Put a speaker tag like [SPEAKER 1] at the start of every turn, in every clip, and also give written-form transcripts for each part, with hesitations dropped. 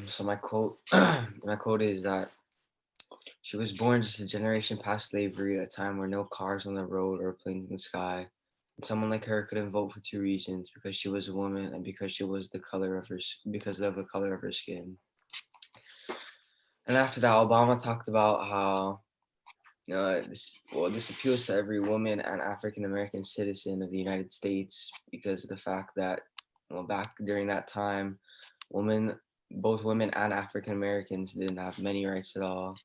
[SPEAKER 1] So my quote, my quote is that she was born just a generation past slavery, a time where no cars on the road or planes in the sky. And someone like her couldn't vote for two reasons: because she was a woman and because she was because of the color of her skin. And after that, Obama talked about how this appeals to every woman and African American citizen of the United States because of the fact that back during that time, women both women and African Americans didn't have many rights at all.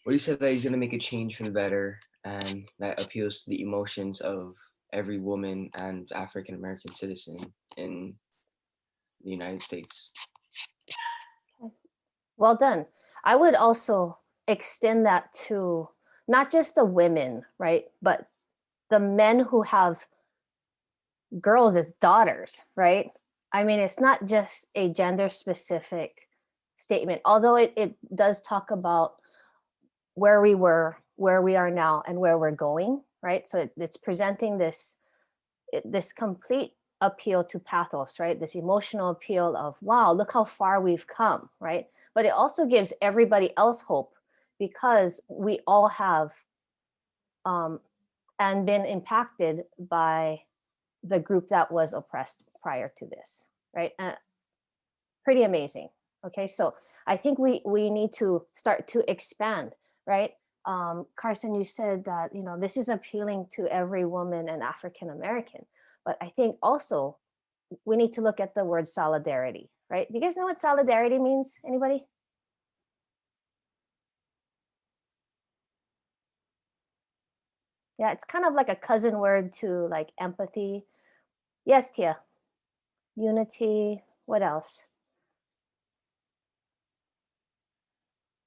[SPEAKER 1] Well, he said that he's going to make a change for the better, and that appeals to the emotions of every woman and African American citizen in the United States.
[SPEAKER 2] Okay. Well done. I would also extend that to not just the women, right? But the men who have girls as daughters, right? I mean, it's not just a gender specific statement, although it does talk about where we were, where we are now, and where we're going, right? So it's presenting this complete appeal to pathos, right? This emotional appeal of, wow, look how far we've come, right? But it also gives everybody else hope because we all have um, and been impacted by the group that was oppressed prior to this, right? Pretty amazing. Okay, so I think we need to start to expand, right? Carson, you said that this is appealing to every woman and African American, but I think also we need to look at the word solidarity, right? Do you guys know what solidarity means? Anybody? Yeah, it's kind of like a cousin word to like empathy. Yes, Tia. Unity. What else?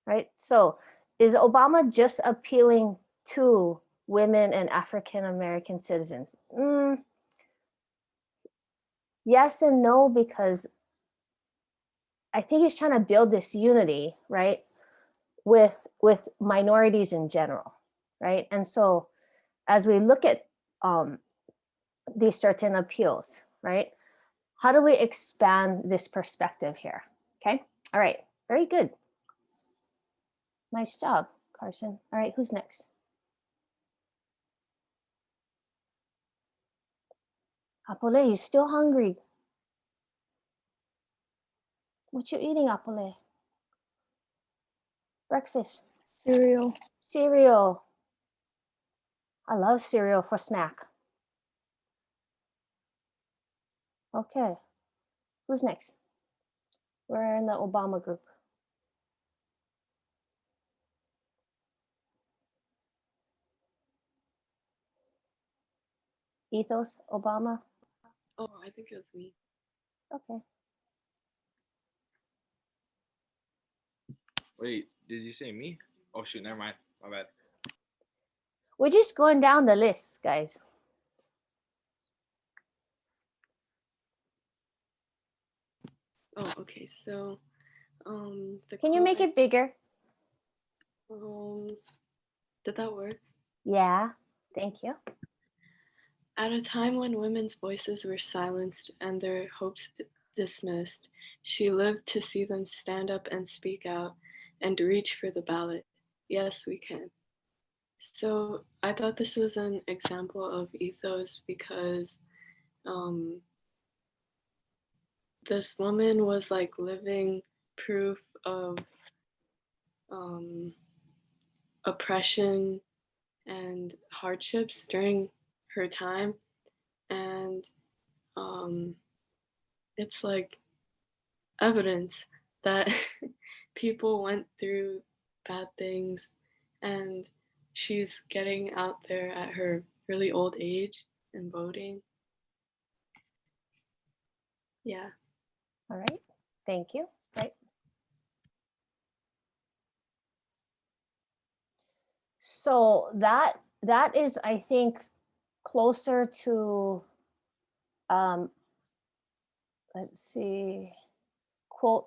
[SPEAKER 2] Right? So is Obama just appealing to women and African American citizens? Yes and no, because I think he's trying to build this unity, right, with minorities in general, right? And so as we look at um, these certain appeals, right, how do we expand this perspective here? Okay, all right, very good. Nice job, Carson. All right, who's next? Apole, you still hungry? What you eating, Apole? Breakfast.
[SPEAKER 3] Cereal.
[SPEAKER 2] Cereal. I love cereal for snack. Okay. Who's next? We're in the Obama group. Ethos, Obama.
[SPEAKER 3] Oh, I think it was me.
[SPEAKER 2] Okay.
[SPEAKER 4] Wait, did you say me? Oh shoot, never mind. My bad.
[SPEAKER 2] We're just going down the list, guys.
[SPEAKER 3] Oh, okay. So, the
[SPEAKER 2] Can you make it bigger?
[SPEAKER 3] Um, did that work?
[SPEAKER 2] Yeah. Thank you.
[SPEAKER 3] At a time when women's voices were silenced and their hopes dismissed, she lived to see them stand up and speak out and reach for the ballot. Yes, we can. So I thought this was an example of ethos because um, this woman was like living proof of um, oppression and hardships during her time. And um, it's like evidence that people went through bad things and she's getting out there at her really old age and voting. Yeah.
[SPEAKER 2] All right. Thank you. Right. So that is, I think, closer to um, let's see, quote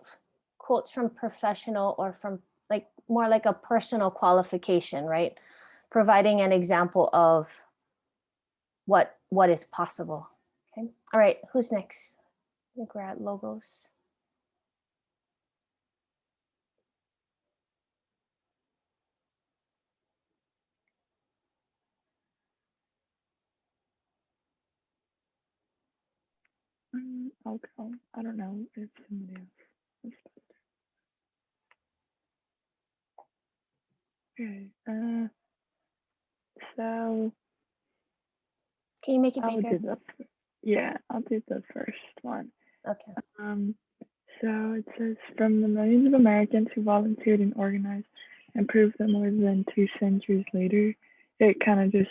[SPEAKER 2] quotes from professional or from like more like a personal qualification, right? Providing an example of what is possible. Okay. All right. Who's next? I think we're at logos.
[SPEAKER 5] I'll go. I don't know if somebody else is. Okay. So
[SPEAKER 2] Can you make it
[SPEAKER 5] I'll
[SPEAKER 2] bigger?
[SPEAKER 5] do the yeah, I'll do the first one.
[SPEAKER 2] Okay.
[SPEAKER 5] So it says from the millions of Americans who volunteered and organized and proved that more than 2 centuries later, it kind of just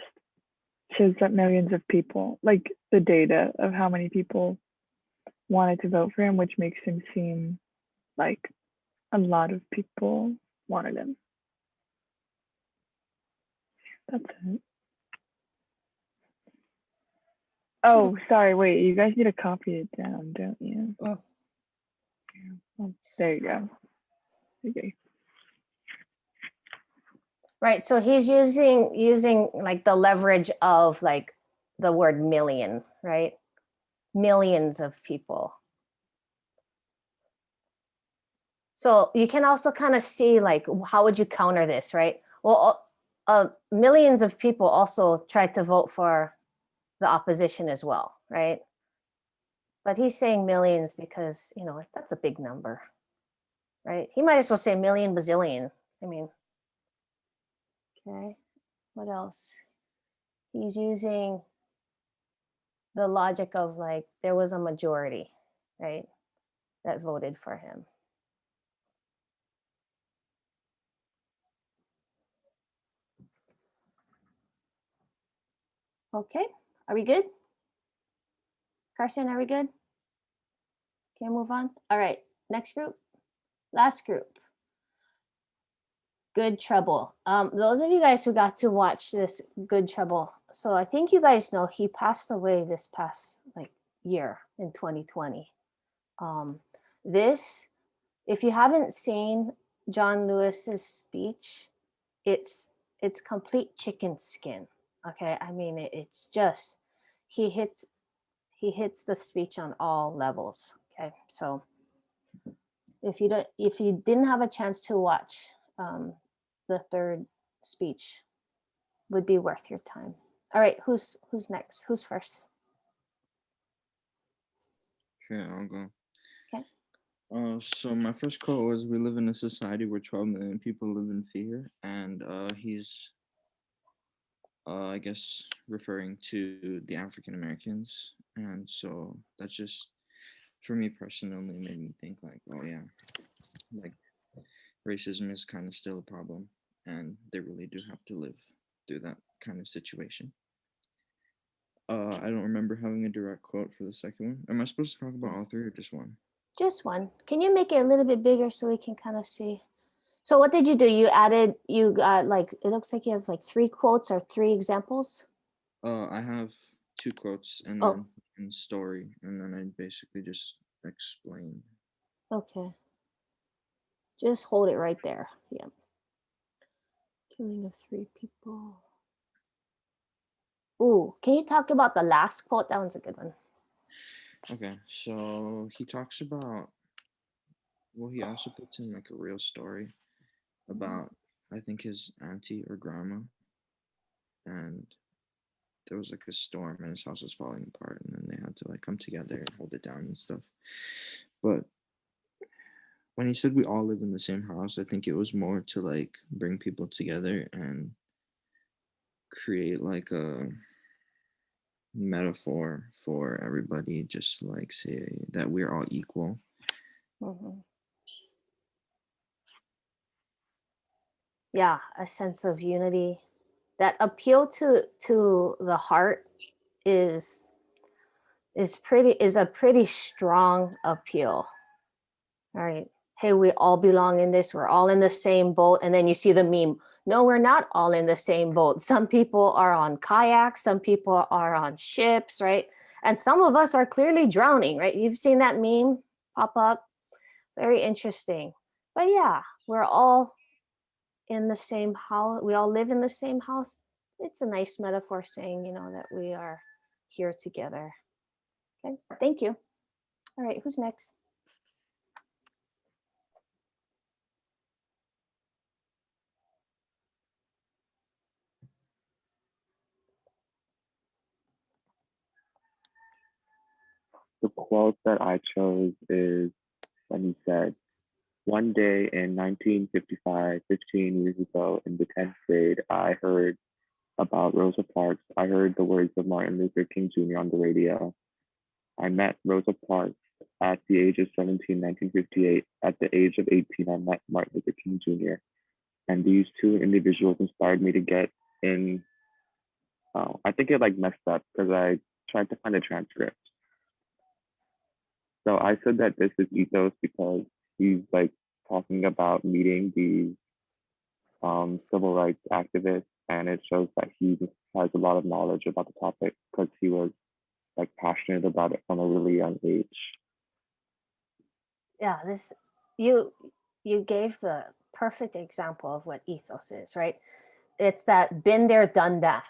[SPEAKER 5] shows that millions of people, like the data of how many people wanted to vote for him, which makes him seem like a lot of people wanted him. That's it. Oh, sorry, wait, you guys need to copy it down, don't you?
[SPEAKER 2] Mm.
[SPEAKER 5] Oh, there you go. Okay.
[SPEAKER 2] Right. So he's using like the leverage of like the word million, right? Millions of people. So you can also kind of see like how would you counter this, right? Well, millions of people also tried to vote for the opposition as well, right? But he's saying millions because that's a big number, right? He might as well say million bazillion. I mean, okay. What else? He's using the logic of like there was a majority, right, that voted for him. Okay, are we good? Carson, are we good? Can I move on? All right, next group, last group. Good Trouble. Those of you guys who got to watch this Good Trouble, so I think you guys know he passed away this past like year in 2020. This, if you haven't seen John Lewis's speech, it's complete chicken skin. Okay, I mean it's just he hits the speech on all levels. Okay, so if you didn't have a chance to watch the third speech, would be worth your time. All right, who's next? Who's first?
[SPEAKER 6] Okay, I'll go.
[SPEAKER 2] Okay.
[SPEAKER 6] So my first quote was, "We live in a society where 12 million people live in fear," and he's, I guess, referring to the African Americans, and so that's just, for me personally, made me think like, oh yeah, like racism is kind of still a problem, and they really do have to live through that kind of situation. I don't remember having a direct quote for the second one. Am I supposed to talk about all three or just one?
[SPEAKER 2] Just one. Can you make it a little bit bigger so we can kind of see? So what did you do? You got like, it looks like you have like 3 quotes or 3 examples.
[SPEAKER 6] I have 2 quotes and
[SPEAKER 2] Oh.
[SPEAKER 6] then one story, and then I basically just explain.
[SPEAKER 2] Okay. Just hold it right there. Yeah. Killing of 3 people. Ooh, can you talk about the last quote? That one's a good one.
[SPEAKER 6] Okay, so he talks about, well, he also puts in like a real story about, I think, his auntie or grandma, and there was like a storm and his house was falling apart, and then they had to like come together and hold it down and stuff. But when he said we all live in the same house, I think it was more to like bring people together and create like a metaphor for everybody, just like say that we're all equal.
[SPEAKER 2] Mm-hmm. Yeah, a sense of unity. That appeal to the heart is a pretty strong appeal. All right. Hey, we all belong in this. We're all in the same boat. And then you see the meme. No, we're not all in the same boat. Some people are on kayaks, some people are on ships, right? And some of us are clearly drowning, right? You've seen that meme pop up. Very interesting. But yeah, we're all in the same house. We all live in the same house. It's a nice metaphor saying, that we are here together. Okay, thank you. All right, who's next?
[SPEAKER 7] The quote that I chose is when he said, "One day in 1955, 15 years ago in the 10th grade, I heard about Rosa Parks. I heard the words of Martin Luther King Jr. on the radio. I met Rosa Parks at the age of 17, 1958. At the age of 18, I met Martin Luther King Jr. And these two individuals inspired me to get in." I think it like messed up because I tried to find a transcript. So I said that this is ethos because he's like talking about meeting these civil rights activists, and it shows that he just has a lot of knowledge about the topic because he was like passionate about it from a really young age.
[SPEAKER 2] Yeah, this you gave the perfect example of what ethos is, right? It's that been there, done that,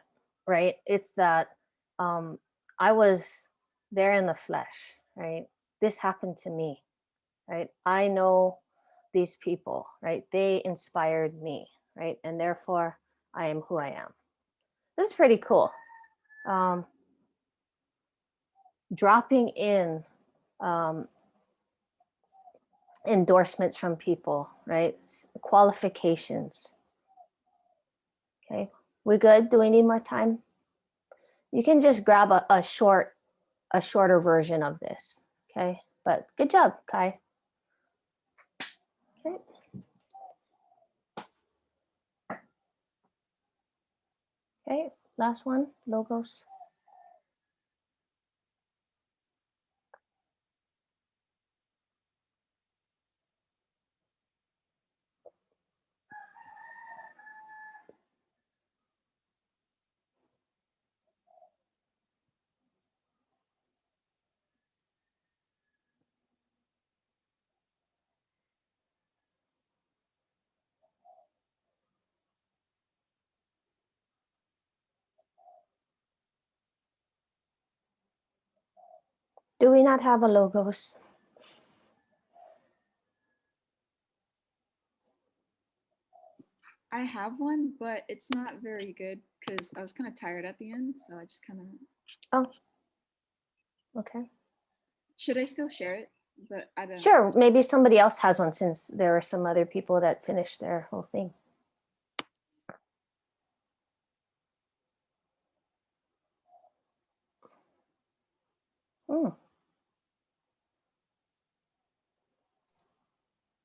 [SPEAKER 2] right? It's that I was there in the flesh, right? This happened to me, right? I know these people, right? They inspired me, right? And therefore I am who I am. This is pretty cool. Dropping in endorsements from people, right? Qualifications. Okay, we good? Do we need more time? You can just grab a shorter version of this. Okay, but good job, Kai. Okay. Okay, last one, logos. Do we not have a logos?
[SPEAKER 8] I have one, but it's not very good because I was kind of tired at the end, so I just kind of.
[SPEAKER 2] Oh, okay.
[SPEAKER 8] Should I still share it? But I don't.
[SPEAKER 2] Sure, maybe somebody else has one since there are some other people that finished their whole thing. Hmm.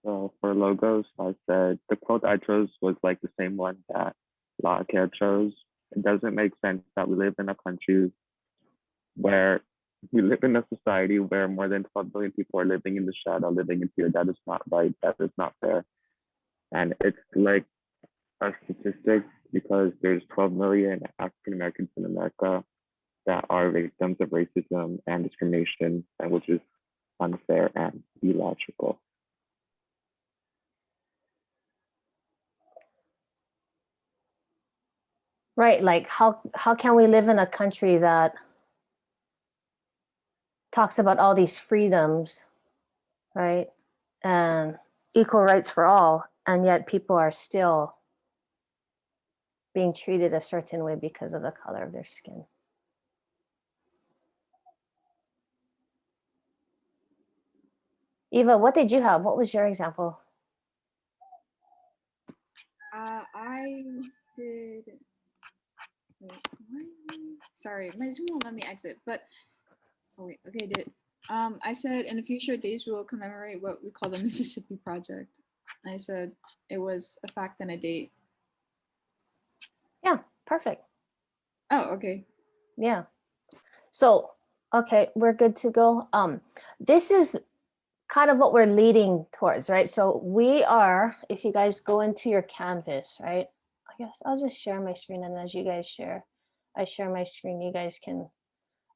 [SPEAKER 7] So for logos, I said the quote I chose was like the same one that Laakea chose. It doesn't make sense that we live in a country where we live in a society where more than 12 billion people are living in the shadow, living in fear. That is not right. That is not fair. And it's like a statistic because there's 12 million African Americans in America that are victims of racism and discrimination, and which is unfair and illogical.
[SPEAKER 2] Right, like how can we live in a country that talks about all these freedoms, right? And equal rights for all, and yet people are still being treated a certain way because of the color of their skin. Eva, what did you have? What was your example?
[SPEAKER 8] I did. Wait, sorry, my Zoom won't let me exit. But oh wait, okay, did. I said in the future days we will commemorate what we call the Mississippi Project. I said it was a fact and a date.
[SPEAKER 2] Yeah, perfect.
[SPEAKER 8] Oh, okay.
[SPEAKER 2] Yeah. So, okay, we're good to go. This is kind of what we're leading towards, right? So we are, if you guys go into your Canvas, right? I guess I'll just share my screen, and as you guys share, I share my screen, you guys can,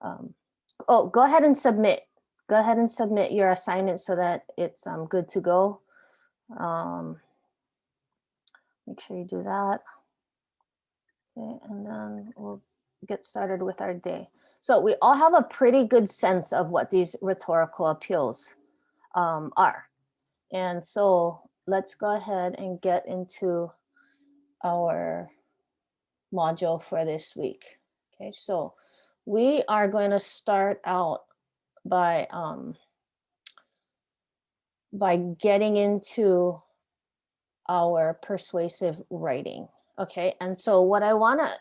[SPEAKER 2] go ahead and submit. Go ahead and submit your assignment so that it's good to go. Make sure you do that. Okay, and then we'll get started with our day. So we all have a pretty good sense of what these rhetorical appeals are. And so let's go ahead and get into our module for this week. Okay, so we are going to start out by getting into our persuasive writing. Okay, and so what I want to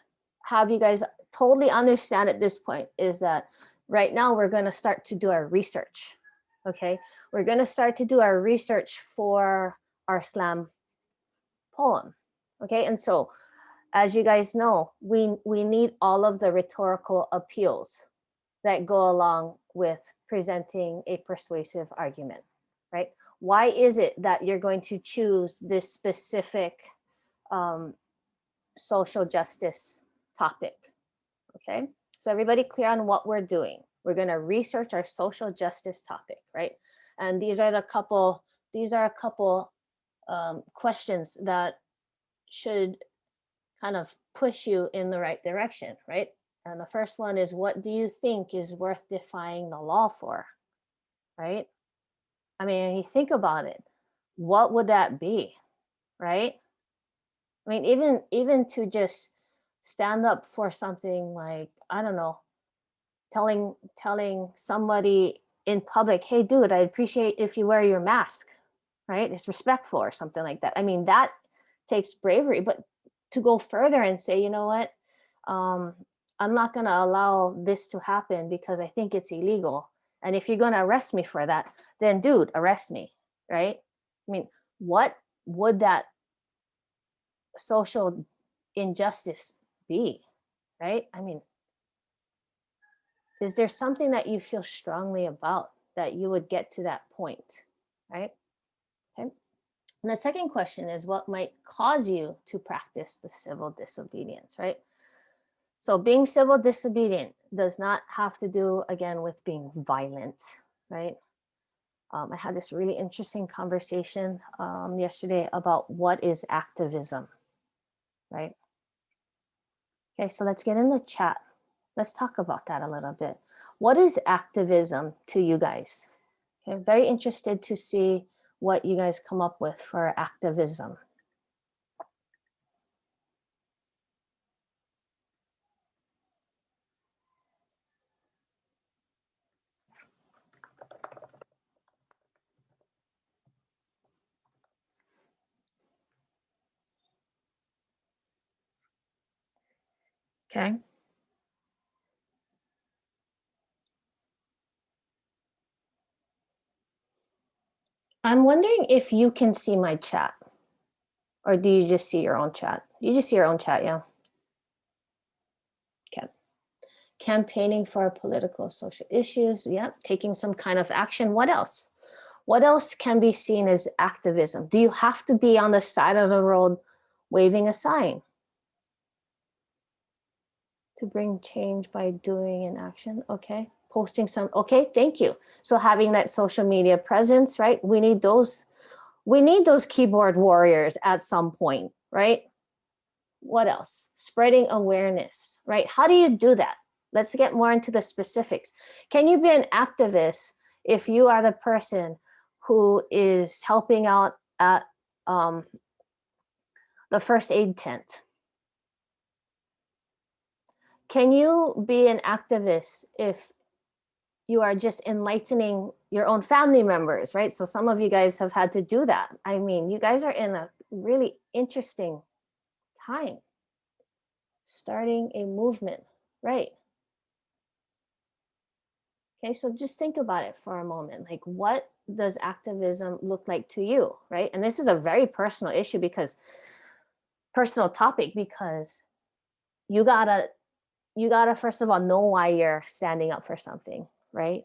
[SPEAKER 2] have you guys totally understand at this point is that right now we're going to start to do our research. Okay, we're going to start to do our research for our slam poem. Okay, and so as you guys know, we need all of the rhetorical appeals that go along with presenting a persuasive argument, right? Why is it that you're going to choose this specific social justice topic? Okay, so everybody clear on what we're doing? We're going to research our social justice topic, right? And these are a couple questions that should kind of push you in the right direction, right? And the first one is, what do you think is worth defying the law for, right? I mean, you think about it, what would that be, right? I mean, even to just stand up for something like, I don't know, telling somebody in public, hey, dude, I'd appreciate if you wear your mask, right? It's respectful or something like that. I mean, that takes bravery, but to go further and say, you know what, I'm not going to allow this to happen because I think it's illegal. And if you're going to arrest me for that, then dude, arrest me, right? I mean, what would that social injustice be, right? I mean, is there something that you feel strongly about that you would get to that point, right? Okay. And the second question is, what might cause you to practice the civil disobedience, right? So being civil disobedient does not have to do, again, with being violent, right? I had this really interesting conversation yesterday about what is activism, right? Okay, so let's get in the chat. Let's talk about that a little bit. What is activism to you guys? Okay, very interested to see what you guys come up with for activism. Okay. I'm wondering if you can see my chat, or do you just see your own chat? You just see your own chat, yeah? Okay. Campaigning for political, social issues, yeah. Taking some kind of action. What else? What else can be seen as activism? Do you have to be on the side of the road waving a sign to bring change by doing an action? Okay. Posting some, okay, thank you. So having that social media presence, right? We need those keyboard warriors at some point, right? What else? Spreading awareness, right? How do you do that? Let's get more into the specifics. Can you be an activist if you are the person who is helping out at the first aid tent? Can you be an activist if you are just enlightening your own family members, right? So some of you guys have had to do that. I mean, you guys are in a really interesting time, starting a movement, right? Okay, so just think about it for a moment. Like, what does activism look like to you, right? And this is a very personal issue personal topic, because you gotta first of all know why you're standing up for something, right?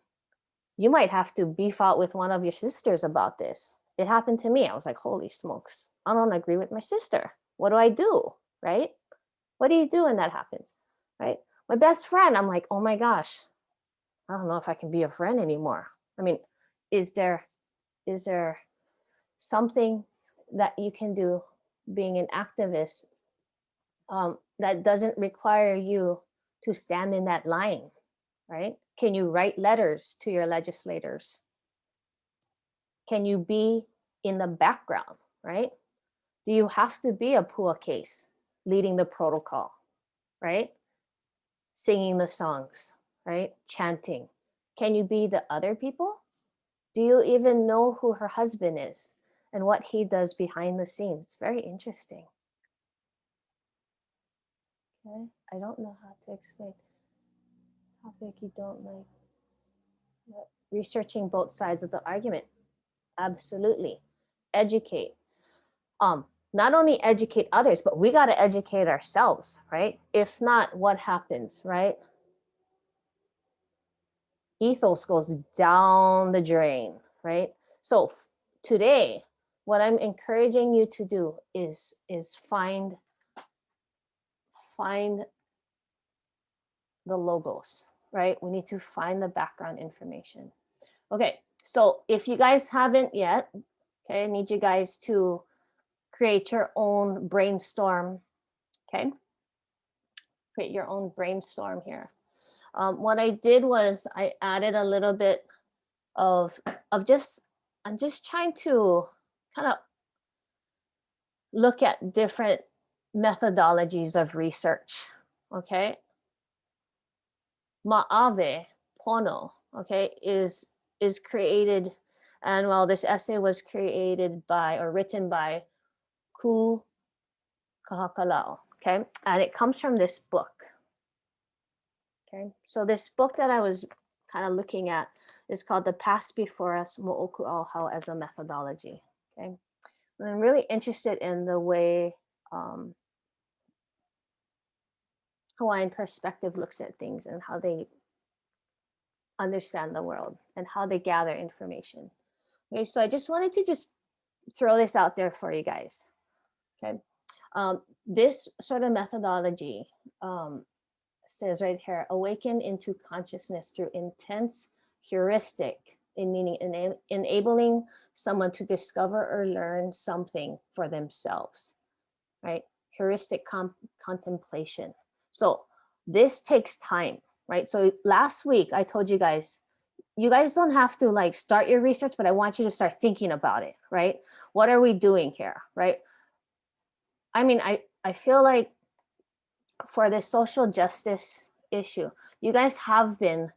[SPEAKER 2] You might have to beef out with one of your sisters about this. It happened to me. I was like, holy smokes, I don't agree with my sister. What do I do, right? What do you do when that happens, right? My best friend, I'm like, oh my gosh, I don't know if I can be a friend anymore. I mean, is there something that you can do being an activist that doesn't require you to stand in that line, right? Can you write letters to your legislators? Can you be in the background, right? Do you have to be a PUA case leading the protocol, right? Singing the songs, right? Chanting. Can you be the other people? Do you even know who her husband is and what he does behind the scenes? It's very interesting. Okay, I don't know how to explain. Topic you don't like. Researching both sides of the argument. Absolutely. Educate. Not only educate others, but we got to educate ourselves, right? If not, what happens, right? Ethos goes down the drain, right? So today, what I'm encouraging you to do is find the logos, right? We need to find the background information. Okay, so if you guys haven't yet, okay, I need you guys to create your own brainstorm, okay? Create your own brainstorm here. What I did was I added a little bit of just, I'm just trying to kind of look at different methodologies of research, okay? Ma'ave Pono, okay, is created, and well, this essay was created by or written by Ku Kahakalao, okay, and it comes from this book. Okay, so this book that I was kind of looking at is called The Past Before Us, Mo'oku Auhau as a Methodology. Okay, and I'm really interested in the way Hawaiian perspective looks at things and how they understand the world and how they gather information. Okay, so I just wanted to just throw this out there for you guys. Okay, this sort of methodology says right here, awaken into consciousness through intense heuristic, in meaning enabling someone to discover or learn something for themselves, right? Heuristic contemplation. So this takes time, right? So last week I told you guys don't have to like start your research, but I want you to start thinking about it, right? What are we doing here, right? I mean, I feel like for the social justice issue, you guys have been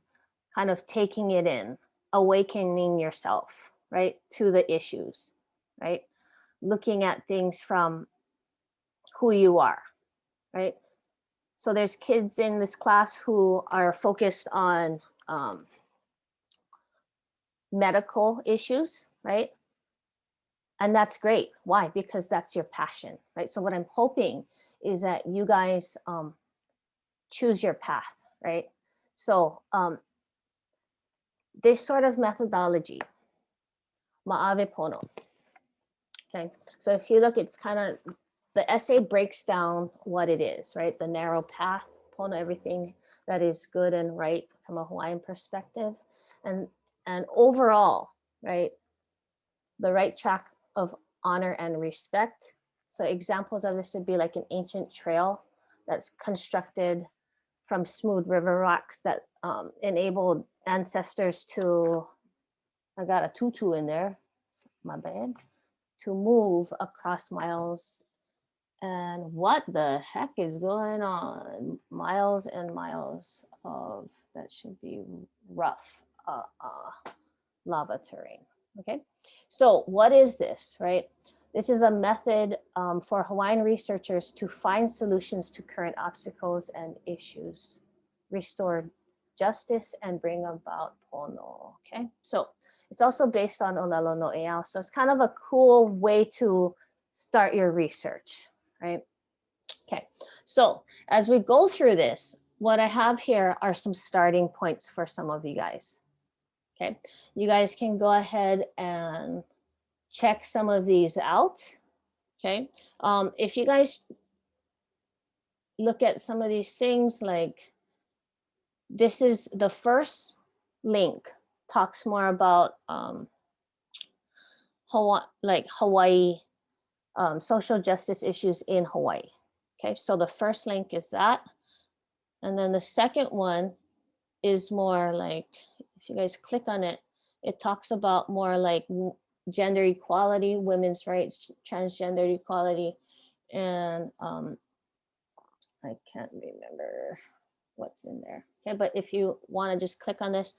[SPEAKER 2] kind of taking it in, awakening yourself, right, to the issues, right? Looking at things from who you are, right? So there's kids in this class who are focused on medical issues, right? And that's great. Why? Because that's your passion, right? So what I'm hoping is that you guys choose your path, right? So this sort of methodology, Ma'ave Pono. Okay, so if you look, it's kind of, the essay breaks down what it is, right? The narrow path, Pono, everything that is good and right from a Hawaiian perspective. And overall, right, the right track of honor and respect. So examples of this would be like an ancient trail that's constructed from smooth river rocks that enabled ancestors to, I got a tutu in there, my bad, to move across miles. And what the heck is going on? Miles and miles of, that should be rough lava terrain, okay? So what is this, right? This is a method for Hawaiian researchers to find solutions to current obstacles and issues, restore justice, and bring about pono, okay? So it's also based on Olelo no Eao. So it's kind of a cool way to start your research, right? Okay, so as we go through this, what I have here are some starting points for some of you guys. Okay, you guys can go ahead and check some of these out. Okay, if you guys look at some of these things, like this is the first link, talks more about Hawaii social justice issues in Hawaii. Okay, so the first link is that. And then the second one is more like, if you guys click on it, it talks about more like gender equality, women's rights, transgender equality, and I can't remember what's in there. Okay, but if you want to just click on this,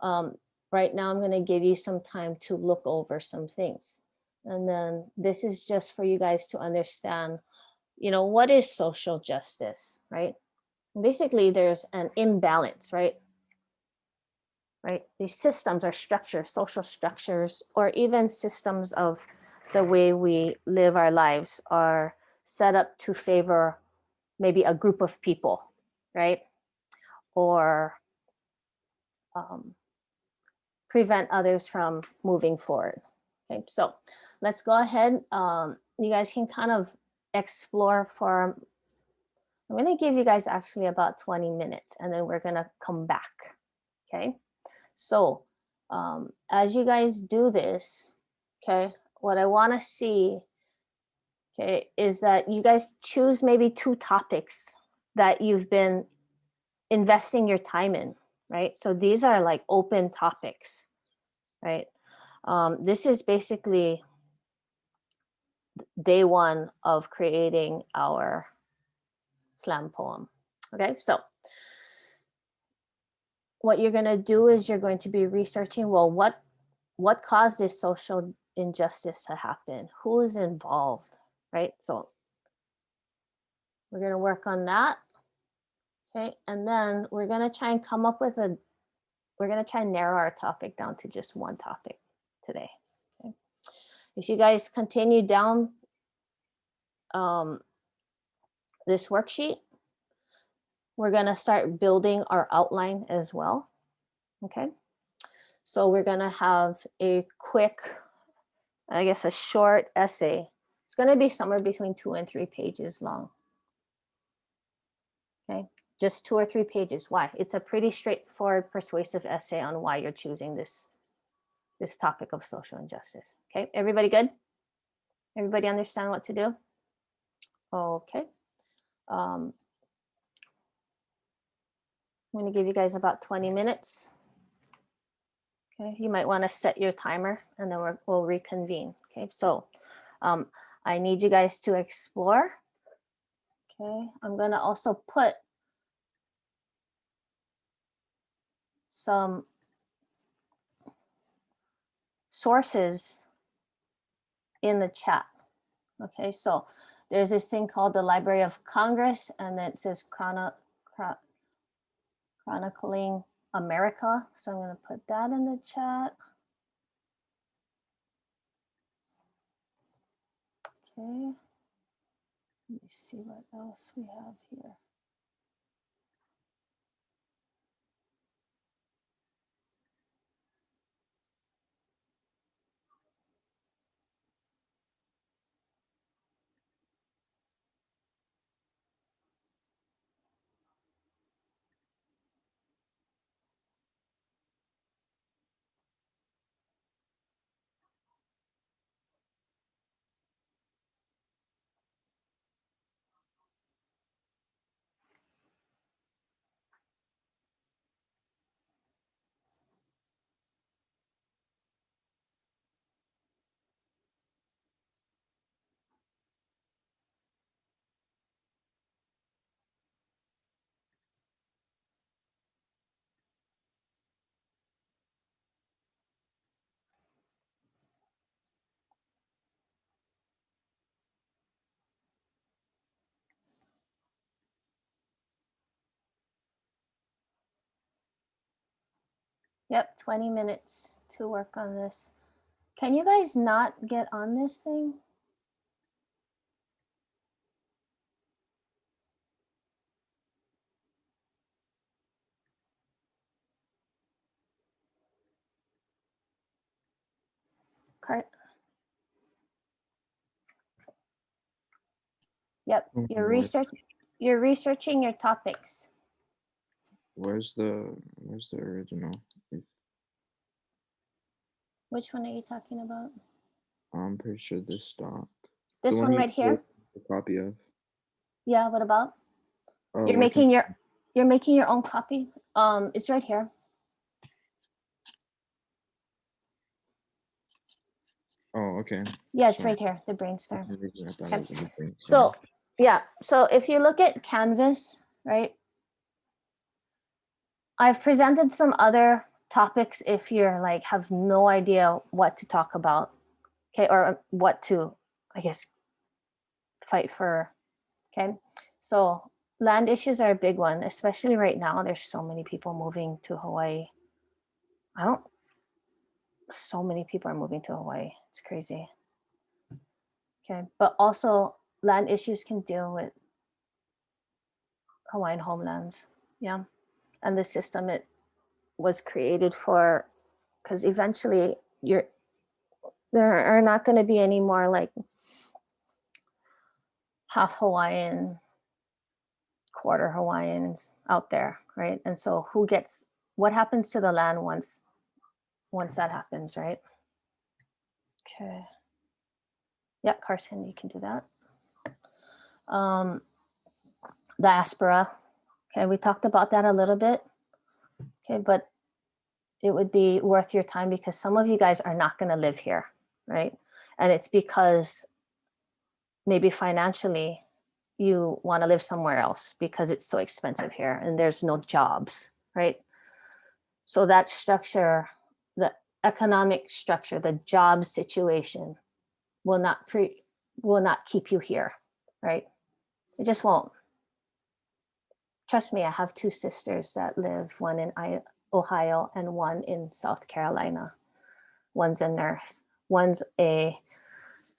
[SPEAKER 2] Right now, I'm going to give you some time to look over some things. And then this is just for you guys to understand, what is social justice, right? Basically, there's an imbalance, right? Right? These systems or structures, social structures, or even systems of the way we live our lives are set up to favor maybe a group of people, right? Or prevent others from moving forward. Okay, so let's go ahead. You guys can kind of explore for, I'm going to give you guys actually about 20 minutes and then we're going to come back. Okay, so as you guys do this, okay, what I want to see, okay, is that you guys choose maybe 2 topics that you've been investing your time in, right? So these are like open topics, right? This is basically day 1 of creating our slam poem. Okay, so what you're going to do is you're going to be researching, well, what caused this social injustice to happen? Who is involved, right? So we're going to work on that. Okay, and then we're going to try and come up with we're going to try and narrow our topic down to just 1 topic today. Okay, if you guys continue down this worksheet, we're going to start building our outline as well. Okay, so we're going to have a quick, I guess, a short essay. It's going to be somewhere between 2 and 3 pages long. Okay, just 2 or 3 pages. Why? It's a pretty straightforward, persuasive essay on why you're choosing this topic of social injustice. Okay, everybody good? Everybody understand what to do? Okay. I'm going to give you guys about 20 minutes. Okay, you might want to set your timer and then we'll reconvene. Okay, so I need you guys to explore. Okay, I'm going to also put some sources in the chat. Okay, so there's this thing called the Library of Congress, and then it says Chronicling America. So I'm going to put that in the chat. Okay, let me see what else we have here. Yep, 20 minutes to work on this. Can you guys not get on this thing? Cart. Yep, you're researching your topics.
[SPEAKER 6] Where's the original?
[SPEAKER 2] Which one are you talking about?
[SPEAKER 6] I'm pretty sure this stock.
[SPEAKER 2] This one right here?
[SPEAKER 6] A copy of.
[SPEAKER 2] Yeah, what about?
[SPEAKER 6] Oh,
[SPEAKER 2] You're making your own copy? It's right here.
[SPEAKER 6] Oh, okay.
[SPEAKER 2] Yeah, it's
[SPEAKER 6] Sorry.
[SPEAKER 2] right here, the brainstorm.
[SPEAKER 6] For some reason, I thought
[SPEAKER 2] Okay.
[SPEAKER 6] it was a good brainstorm.
[SPEAKER 2] So yeah, so if you look at Canvas, right? I've presented some other topics if you're like have no idea what to talk about, okay, or what to, I guess, fight for. Okay, so land issues are a big one, especially right now. There's so many people moving to Hawaii. So many people are moving to Hawaii. It's crazy. Okay, but also land issues can deal with Hawaiian homelands. Yeah, and the system it was created for, because eventually there are not going to be any more like half Hawaiian, quarter Hawaiians out there, right? And so what happens to the land once that happens, right? Okay. Yeah, Carson, you can do that. Diaspora. Okay, we talked about that a little bit. Okay, but it would be worth your time because some of you guys are not going to live here, right? And it's because maybe financially you want to live somewhere else because it's so expensive here and there's no jobs, right? So that structure, the economic structure, the job situation will not keep you here, right? It just won't. Trust me, I have 2 sisters that live, one in Ohio and one in South Carolina. One's a nurse, one's a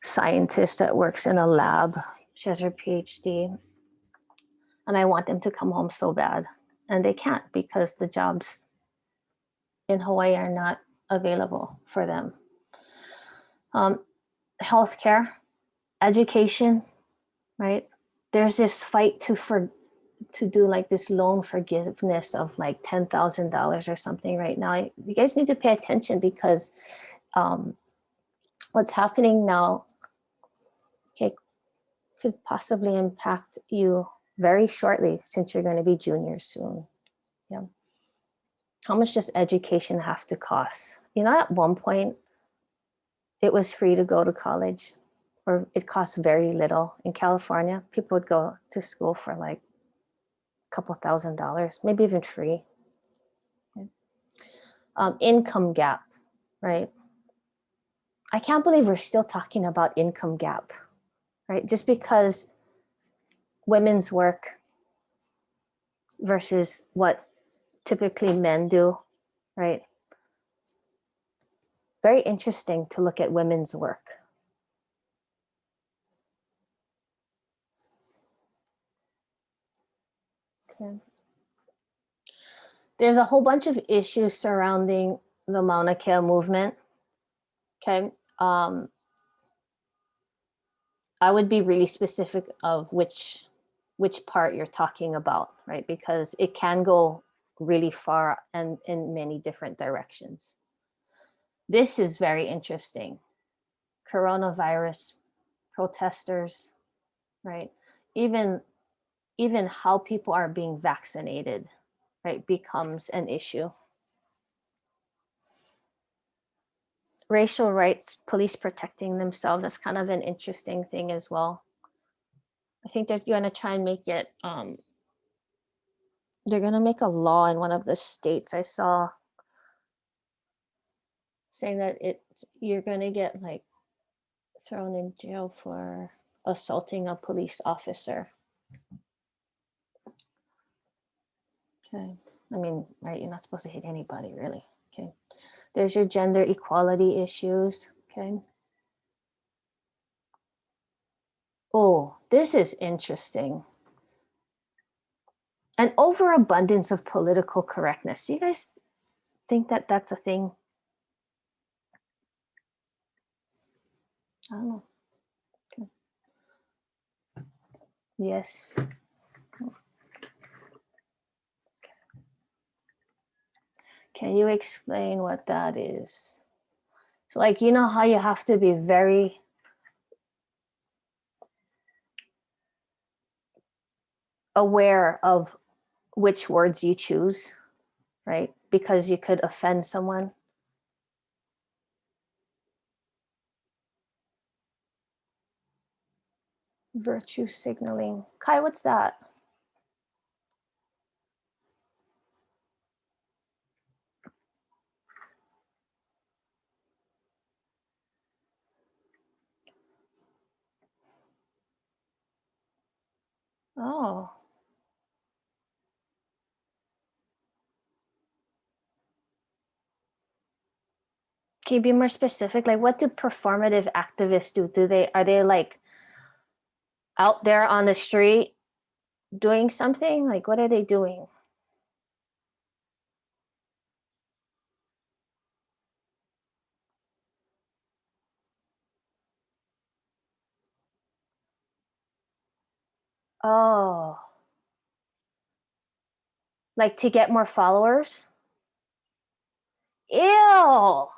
[SPEAKER 2] scientist that works in a lab. She has her PhD. And I want them to come home so bad. And they can't because the jobs in Hawaii are not available for them. Healthcare, education, right? There's this fight to do like this loan forgiveness of like $10,000 or something right now. You guys need to pay attention because what's happening now, okay, could possibly impact you very shortly since you're going to be juniors soon. Yeah. How much does education have to cost? At one point, it was free to go to college, or it cost very little. In California, people would go to school for like a couple $1,000s, maybe even free. Okay. Income gap, right? I can't believe we're still talking about income gap, right? Just because women's work versus what typically men do, right? Very interesting to look at women's work. Okay. There's a whole bunch of issues surrounding the Mauna Kea movement. Okay. I would be really specific of which part you're talking about, right? Because it can go really far and in many different directions. This is very interesting. Coronavirus protesters, right? Even how people are being vaccinated, right, becomes an issue. Racial rights, police protecting themselves, that's kind of an interesting thing as well. I think they're going to try and make it, they're going to make a law in one of the states I saw saying that you're going to get like thrown in jail for assaulting a police officer. Okay. I mean, right, you're not supposed to hit anybody really. Okay. There's your gender equality issues. Okay. Oh, this is interesting. An overabundance of political correctness. Do you guys think that that's a thing? I don't know. Okay. Yes. Can you explain what that is? So like, how you have to be very aware of which words you choose, right? Because you could offend someone. Virtue signaling. Kai, what's that? Oh. Can you be more specific? Like, what do performative activists do? Are they like out there on the street doing something? Like, what are they doing? Oh, like to get more followers? Ew.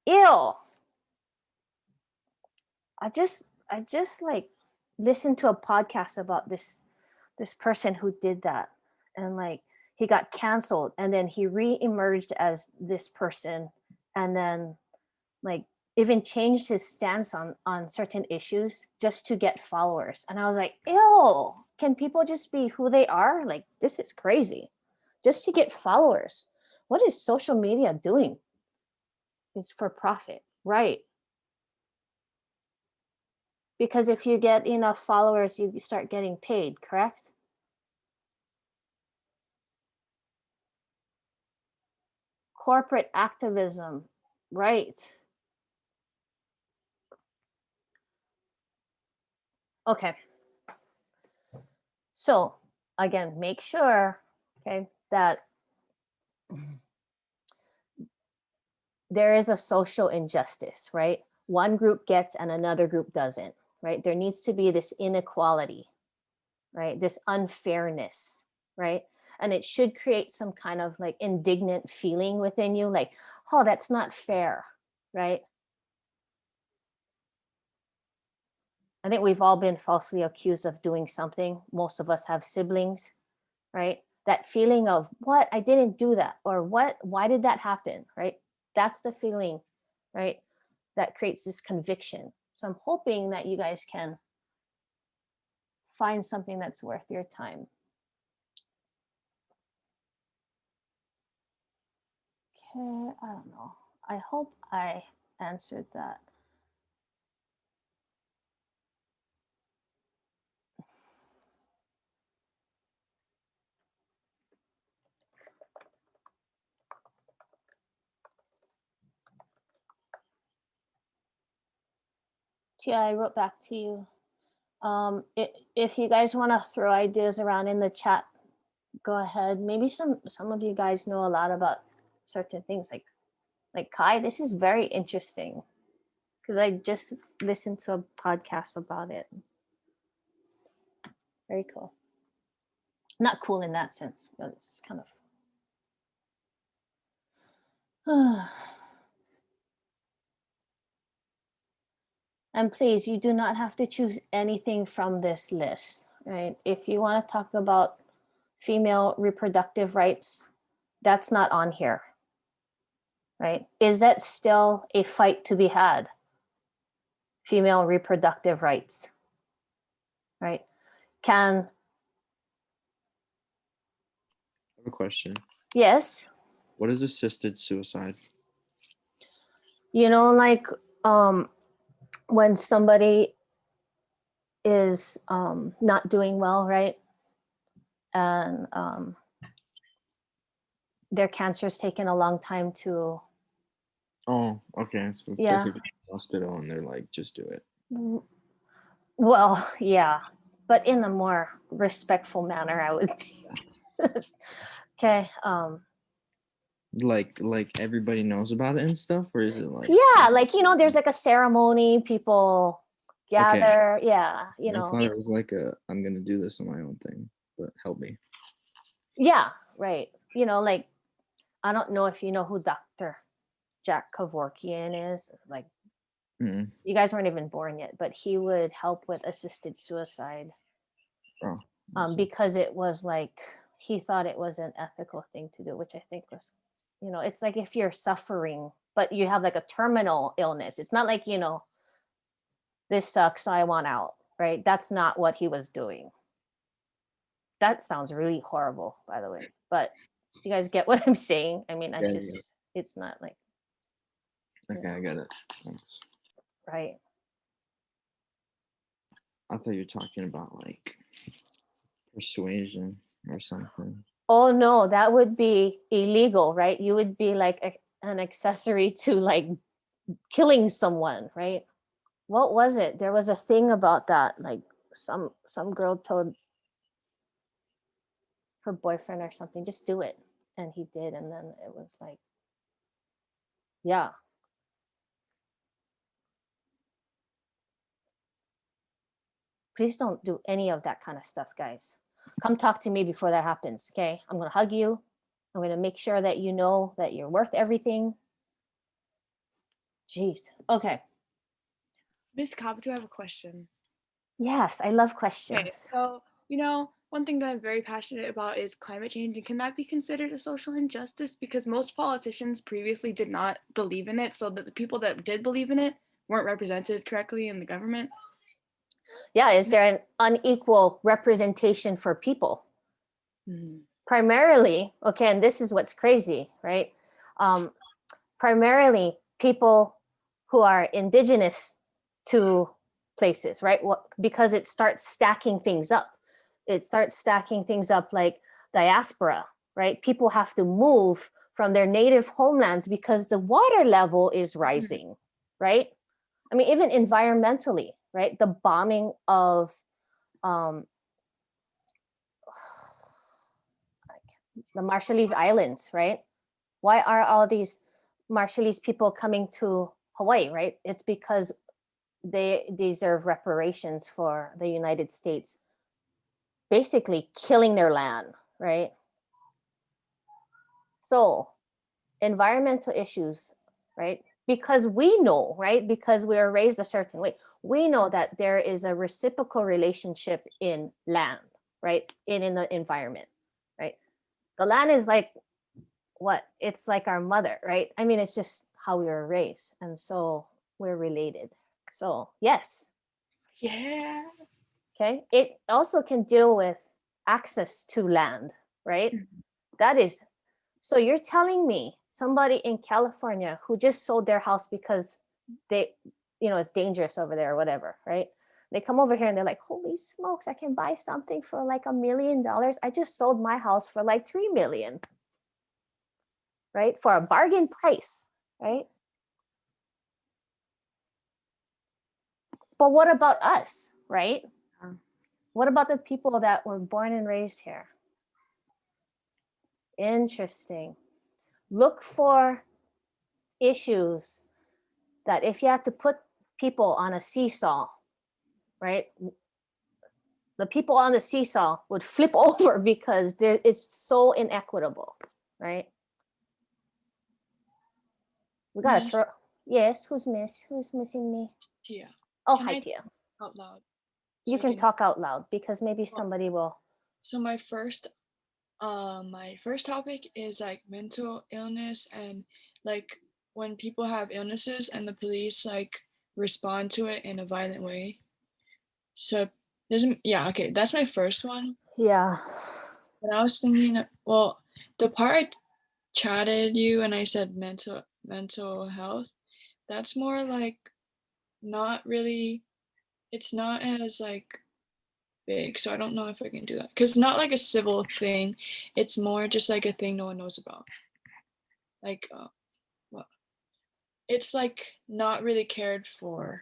[SPEAKER 2] Ew. I just like listened to a podcast about this person who did that, and like he got canceled and then he re-emerged as this person, and then like even changed his stance on certain issues just to get followers. And I was like, ew, can people just be who they are? Like, this is crazy. Just to get followers. What is social media doing? It's for profit, right? Because if you get enough followers, you start getting paid, correct? Corporate activism, right? Okay. So again, make sure, okay, that there is a social injustice, right? One group gets and another group doesn't, right? There needs to be this inequality, right? This unfairness, right? And it should create some kind of like indignant feeling within you, like, oh, that's not fair, right? I think we've all been falsely accused of doing something. Most of us have siblings, right? That feeling of what, I didn't do that, or what, why did that happen, right? That's the feeling, right? That creates this conviction. So I'm hoping that you guys can find something that's worth your time. Okay, I don't know. I hope I answered that. Tia, I wrote back to you. If you guys want to throw ideas around in the chat, go ahead. Maybe some of you guys know a lot about certain things, like Kai. This is very interesting because I just listened to a podcast about it. Very cool. Not cool in that sense, but it's kind of. And please, you do not have to choose anything from this list, right? If you want to talk about female reproductive rights, that's not on here, right? Is that still a fight to be had? Female reproductive rights, right?
[SPEAKER 6] I have a question.
[SPEAKER 2] Yes,
[SPEAKER 6] What is assisted suicide?
[SPEAKER 2] like when somebody is not doing well, right? And their cancer's taken a long time to.
[SPEAKER 6] Oh, okay. So it's
[SPEAKER 2] Yeah.
[SPEAKER 6] like if you're in the hospital and they're like, just do it.
[SPEAKER 2] Well, yeah, but in a more respectful manner, I would. Okay.
[SPEAKER 6] Like everybody knows about it and stuff, or is it like?
[SPEAKER 2] Yeah, like there's like a ceremony, people gather. Yeah,
[SPEAKER 6] I thought it was like I'm gonna do this on my own thing, but help me.
[SPEAKER 2] Yeah, right. Like I don't know if you know who Dr. Jack Kevorkian is. Like
[SPEAKER 6] Mm-mm.
[SPEAKER 2] you guys weren't even born yet, but he would help with assisted suicide.
[SPEAKER 6] Oh.
[SPEAKER 2] Because it was like he thought it was an ethical thing to do, which I think was, it's like if you're suffering, but you have like a terminal illness. It's not like, this sucks, so I want out, right? That's not what he was doing. That sounds really horrible, by the way. But you guys get what I'm saying? I mean, it's not like.
[SPEAKER 6] Okay, I got it. Thanks.
[SPEAKER 2] Right.
[SPEAKER 6] I thought you were talking about like persuasion or something.
[SPEAKER 2] Oh no, that would be illegal, right? You would be like an accessory to like killing someone, right? What was it? There was a thing about that, like some girl told her boyfriend or something, just do it, and he did, and then it was like, yeah. Please don't do any of that kind of stuff, guys. Come talk to me before that happens, okay? I'm gonna hug you. I'm gonna make sure that you know that you're worth everything. Jeez. Okay.
[SPEAKER 9] Miss Kabuto, I have a question.
[SPEAKER 2] Yes, I love
[SPEAKER 9] Okay,
[SPEAKER 2] questions.
[SPEAKER 9] so one thing that I'm very passionate about is climate change, and can that be considered a social injustice? Because most politicians previously did not believe in it, so that the people that did believe in it weren't represented correctly in the government.
[SPEAKER 2] Yeah, is there an unequal representation for people? Primarily, okay, and this is what's crazy, right? Primarily people who are indigenous to places, right? Because it starts stacking things up. It starts stacking things up like diaspora, right? People have to move from their native homelands because the water level is rising, right? I mean, even environmentally, right? The bombing of the Marshallese Islands, right? Why are all these Marshallese people coming to Hawaii, right? It's because they deserve reparations for the United States basically killing their land, right? So environmental issues, right? Because we know, right? Because we are raised a certain way, we know that there is a reciprocal relationship in land, right? In the environment, right? The land is like what? It's like our mother, right? I mean, it's just how we were raised. And so we're related. So yes.
[SPEAKER 9] Yeah.
[SPEAKER 2] Okay. It also can deal with access to land, right? That is, so you're telling me somebody in California who just sold their house because they, it's dangerous over there or whatever, right? They come over here and they're like, holy smokes, I can buy something for like $1 million. I just sold my house for like 3 million, right? For a bargain price, right? But what about us, right? What about the people that were born and raised here? Interesting. Look for issues that if you have to put people on a seesaw, right? The people on the seesaw would flip over because it's so inequitable, right? We gotta
[SPEAKER 9] Miss?
[SPEAKER 2] throw. Yes, who's missing me?
[SPEAKER 9] Tia.
[SPEAKER 2] Oh,
[SPEAKER 9] Can
[SPEAKER 2] hi,
[SPEAKER 9] I
[SPEAKER 2] Tia.
[SPEAKER 9] out loud?
[SPEAKER 2] You
[SPEAKER 9] So I
[SPEAKER 2] can talk out loud because maybe
[SPEAKER 9] Well,
[SPEAKER 2] somebody will.
[SPEAKER 9] So my first topic is like mental illness, and like when people have illnesses and the police like respond to it in a violent way. So okay, that's my first one.
[SPEAKER 2] Yeah.
[SPEAKER 9] But I was thinking, well, the part I chatted you and I said mental health, that's more like not really, it's not as like big, so I don't know if I can do that because not like a civil thing, it's more just like a thing no one knows about, like well, it's like not really cared for,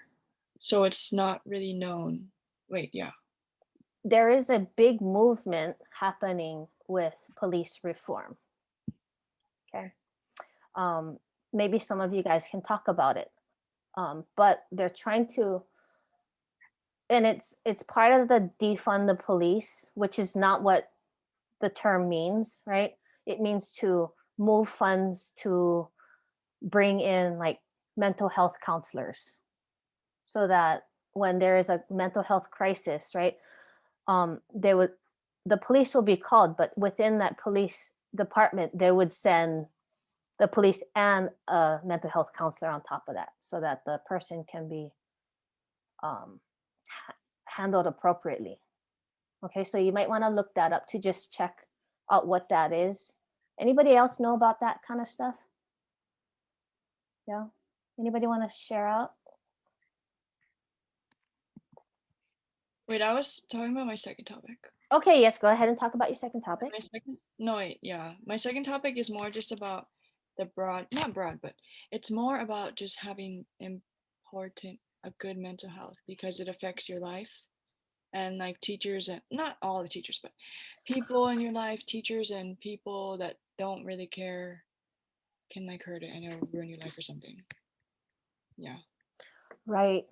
[SPEAKER 9] so it's not really known. Wait, yeah.
[SPEAKER 2] There is a big movement happening with police reform. Okay. Maybe some of you guys can talk about it. But they're trying to, and it's part of the defund the police, which is not what the term means, right? It means to move funds to bring in like mental health counselors so that when there is a mental health crisis, right? The police will be called, but within that police department, they would send the police and a mental health counselor on top of that so that the person can be handled appropriately. Okay, so you might want to look that up to just check out what that is. Anybody else know about that kind of stuff? Yeah. Anybody want to share out?
[SPEAKER 9] Wait, I was talking about my second topic.
[SPEAKER 2] Okay, yes, go ahead and talk about your second topic.
[SPEAKER 9] My second topic is more just about the not broad, but it's more about just having a good mental health because it affects your life. And like teachers, and not all the teachers, but people in your life, teachers and people that don't really care can like hurt it and it'll ruin your life or something. Yeah.
[SPEAKER 2] Right.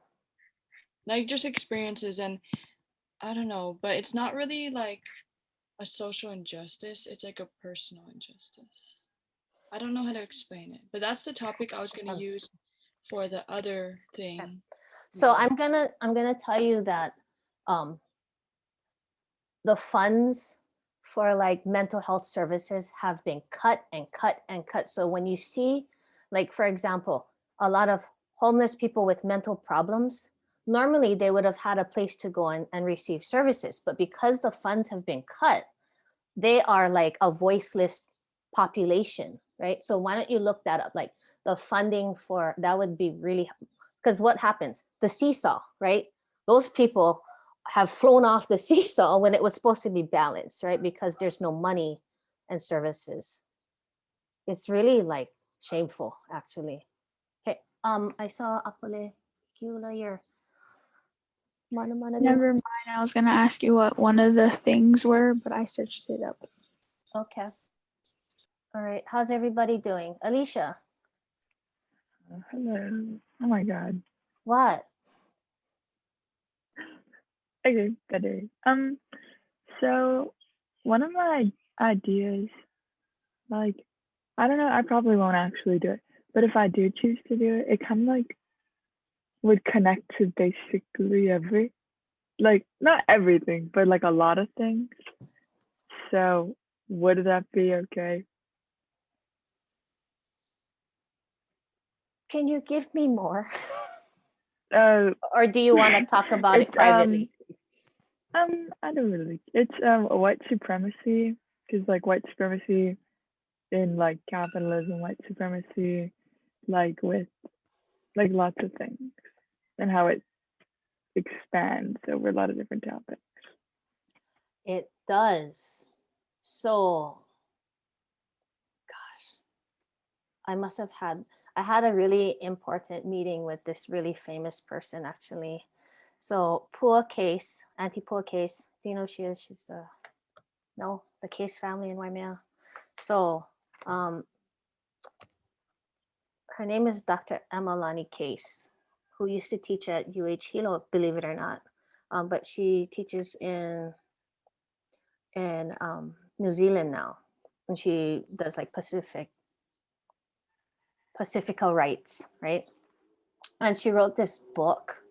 [SPEAKER 9] Like just experiences, and I don't know, but it's not really like a social injustice, it's like a personal injustice. I don't know how to explain it, but that's the topic I was going to use for the other thing.
[SPEAKER 2] So
[SPEAKER 9] Yeah.
[SPEAKER 2] I'm gonna tell you that the funds for like mental health services have been cut and cut and cut. So when you see, like for example, a lot of homeless people with mental problems, normally they would have had a place to go and receive services, but because the funds have been cut, they are like a voiceless population, right? So why don't you look that up? Like the funding for that would be really, because what happens? The seesaw, right? Those people have flown off the seesaw when it was supposed to be balanced, right? Because there's no money and services. It's really like shameful, actually. Okay, I saw Apole Kula here.
[SPEAKER 10] Never mind. I was gonna ask you what one of the things were, but I searched it up.
[SPEAKER 2] Okay. All right. How's everybody doing? Alicia.
[SPEAKER 5] Hello. Oh my God.
[SPEAKER 2] What?
[SPEAKER 5] Okay, better. So one of my ideas, like, I don't know, I probably won't actually do it, but if I do choose to do it, it kind of like would connect to basically like not everything, but like a lot of things. So would that be okay?
[SPEAKER 2] Can you give me more?
[SPEAKER 5] Uh,
[SPEAKER 2] Or do you want to talk about it
[SPEAKER 5] it's
[SPEAKER 2] privately?
[SPEAKER 5] I don't really. It's white supremacy, because like white supremacy in like capitalism, white supremacy, like with like lots of things, and how it expands over a lot of different topics.
[SPEAKER 2] It does. So, gosh, I had a really important meeting with this really famous person actually. So Pua Case, Auntie Pua Case, do you know who she is? She's the Case family in Waimea. So her name is Dr. Emalani Case, who used to teach at UH Hilo, believe it or not. But she teaches in New Zealand now, and she does like Pacifica rights, right? And she wrote this book.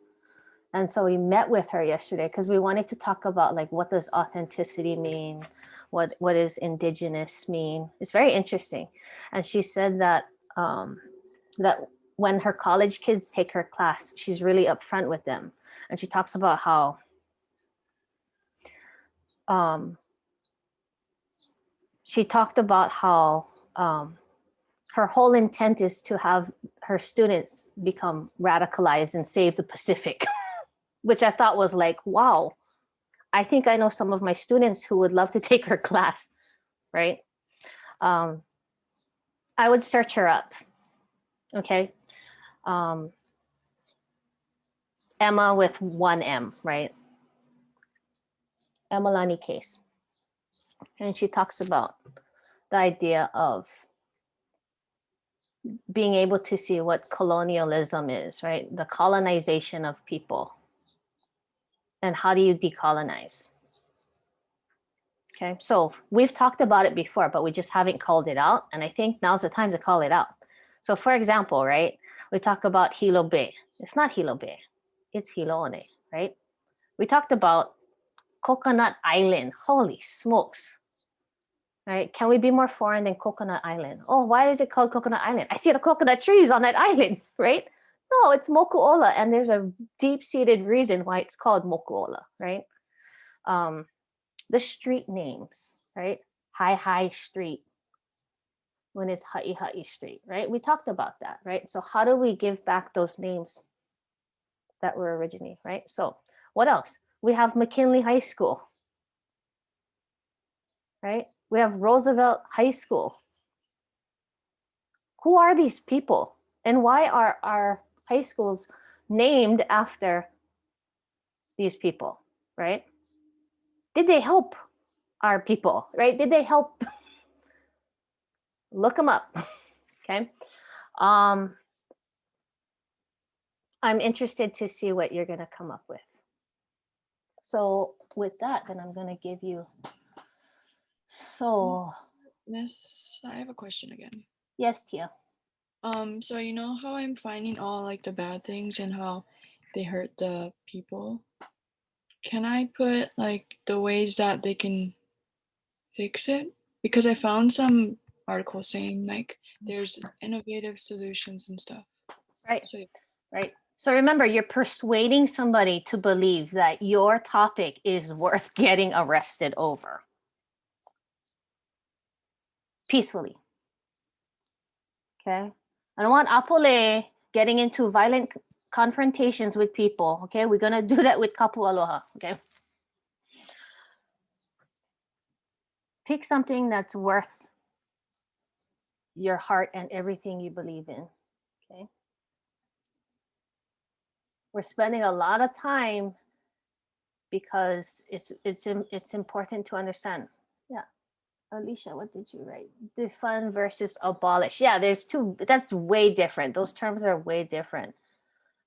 [SPEAKER 2] And so we met with her yesterday because we wanted to talk about like what does authenticity mean, what does indigenous mean. It's very interesting. And she said that that when her college kids take her class, she's really upfront with them, and she talks about how her whole intent is to have her students become radicalized and save the Pacific, which I thought was like, wow, I think I know some of my students who would love to take her class, right? I would search her up, okay? Emma with one M, right? Emalani Case. And she talks about the idea of being able to see what colonialism is, right? The colonization of people. And how do you decolonize? Okay, so we've talked about it before, but we just haven't called it out. And I think now's the time to call it out. So for example, right, we talk about Hilo Bay. It's not Hilo Bay, it's Hilo One, right? We talked about Coconut Island. Holy smokes, right? Can we be more foreign than Coconut Island? Oh, why is it called Coconut Island? I see the coconut trees on that island, right? No, it's Mokuola, and there's a deep-seated reason why it's called Mokuola, right? The street names, right? High Street when it's Ha'i Street, right? We talked about that, right? So how do we give back those names that were originally, right? So what else? We have McKinley High School, right? We have Roosevelt High School. Who are these people? And why are our high schools named after these people, right? Did they help our people, right? Did they help? Look them up, okay? I'm interested to see what you're gonna come up with. So with that, then I'm gonna give you, so
[SPEAKER 9] Miss, I have a question again.
[SPEAKER 2] yes, Tia.
[SPEAKER 9] So you know how I'm finding all like the bad things and how they hurt the people? Can I put like the ways that they can fix it? Because I found some articles saying like there's innovative solutions and stuff.
[SPEAKER 2] Right,
[SPEAKER 9] So
[SPEAKER 2] right. So remember, you're persuading somebody to believe that your topic is worth getting arrested over. Peacefully. Okay? I don't want Apole getting into violent confrontations with people. Okay? We're gonna do that with Kapu Aloha. Okay? Pick something that's worth your heart and everything you believe in. Okay? We're spending a lot of time because it's important to understand. Yeah. Alicia, what did you write? Defund versus abolish. Yeah, there's two. That's way different. Those terms are way different.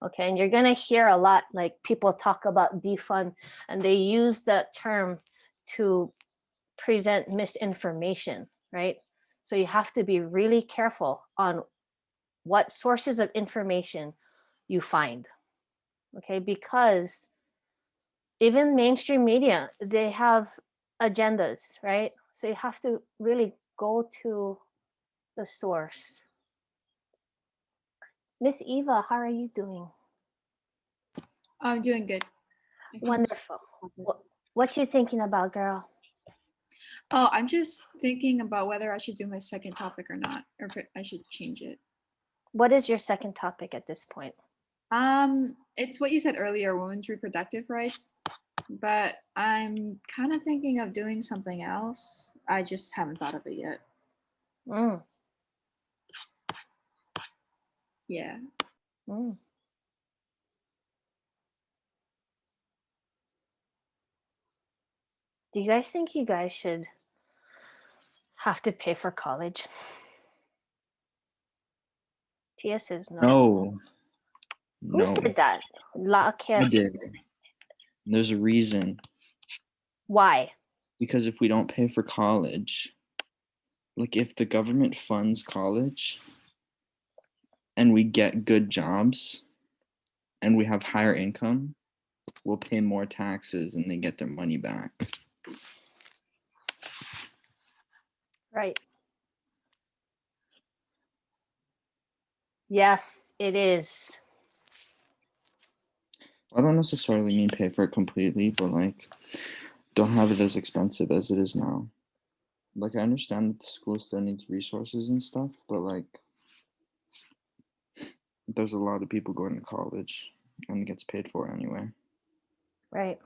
[SPEAKER 2] Okay, and you're gonna hear a lot like people talk about defund, and they use that term to present misinformation, right? So you have to be really careful on what sources of information you find. Okay, because even mainstream media, they have agendas, right? So you have to really go to the source. Miss Eva, how are you doing?
[SPEAKER 8] I'm doing good. I can-
[SPEAKER 2] Wonderful. What you thinking about, girl?
[SPEAKER 8] Oh, I'm just thinking about whether I should do my second topic or not, or if I should change it.
[SPEAKER 2] What is your second topic at this point?
[SPEAKER 8] It's what you said earlier, women's reproductive rights, but I'm kind of thinking of doing something else. I just haven't thought of it yet.
[SPEAKER 2] Mm,
[SPEAKER 8] Yeah.
[SPEAKER 2] mm. Do you guys think you guys should have to pay for college? Tia says no.
[SPEAKER 6] No.
[SPEAKER 2] Who
[SPEAKER 6] No.
[SPEAKER 2] said that? La
[SPEAKER 6] I
[SPEAKER 2] Kes.
[SPEAKER 6] did. There's a reason.
[SPEAKER 2] Why?
[SPEAKER 6] Because if we don't pay for college, like if the government funds college and we get good jobs and we have higher income, we'll pay more taxes and they get their money back.
[SPEAKER 2] Right. Yes, it is.
[SPEAKER 6] I don't necessarily mean pay for it completely, but like don't have it as expensive as it is now. Like I understand that the school still needs resources and stuff, but like there's a lot of people going to college and it gets paid for anyway.
[SPEAKER 2] Right.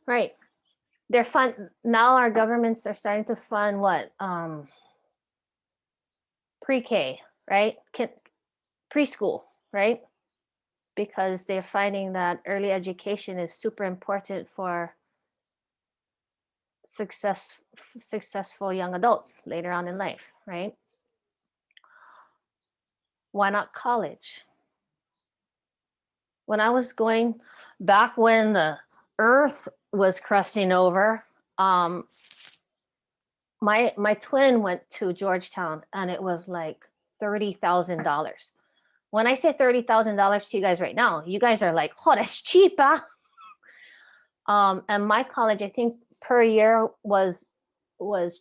[SPEAKER 2] Right. They're fun now. Our governments are starting to fund what? Pre-K, right? Preschool, right? Because they're finding that early education is super important for successful young adults later on in life, right? Why not college? When I was going back when the earth was crusting over, my twin went to Georgetown and it was like $30,000. When I say $30,000 to you guys right now, you guys are like, oh, that's cheap, huh? And my college, I think per year was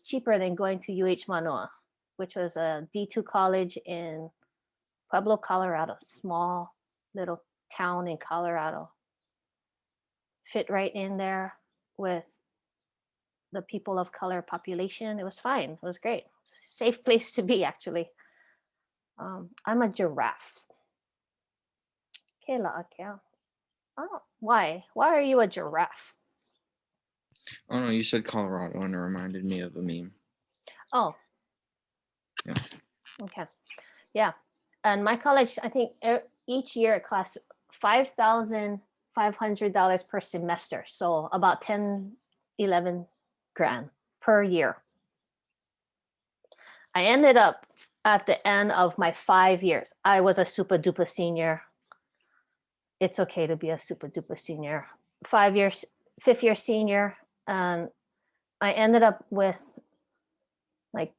[SPEAKER 2] cheaper than going to UH Manoa, which was a D2 college in Pueblo, Colorado, small little town in Colorado. Fit right in there with the people of color population. It was fine. It was great. Safe place to be, actually. I'm a giraffe. Kayla, okay. Oh, why? Why are you a giraffe?
[SPEAKER 6] Oh no, you said Colorado, and it reminded me of a meme.
[SPEAKER 2] Oh.
[SPEAKER 6] Yeah.
[SPEAKER 2] Okay. Yeah. And my college, I think each year it costs $5,500 per semester. So about 10, 11 grand per year. I ended up at the end of my 5 years. I was a super duper senior. It's okay to be a super duper senior. 5 years, 5th year senior. And I ended up with like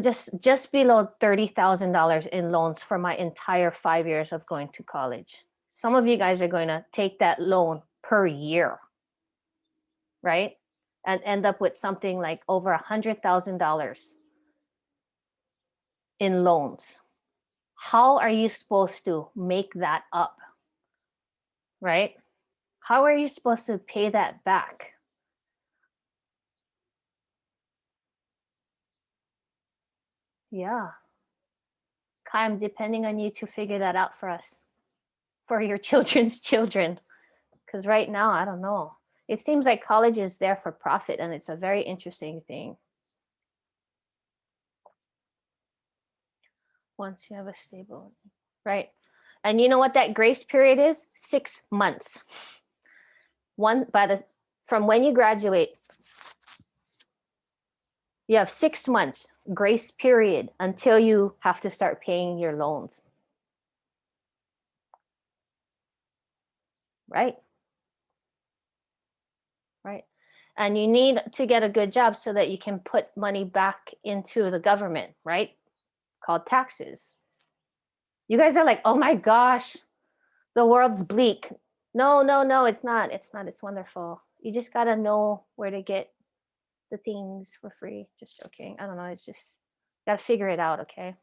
[SPEAKER 2] just below $30,000 in loans for my entire 5 years of going to college. Some of you guys are going to take that loan per year, right? And end up with something like over $100,000 in loans. How are you supposed to make that up, right? How are you supposed to pay that back? Yeah. Kai, I'm depending on you to figure that out for us, for your children's children. Because right now, I don't know. It seems like college is there for profit, and it's a very interesting thing. Once you have a stable, right? And you know what that grace period is? 6 months. From when you graduate, you have 6 months grace period until you have to start paying your loans. Right? Right. And you need to get a good job so that you can put money back into the government, right? Called taxes. You guys are like, oh my gosh, the world's bleak. No, no, no, it's not. It's not. It's wonderful. You just got to know where to get the things for free. Just joking. I don't know. It's just got to figure it out. Okay.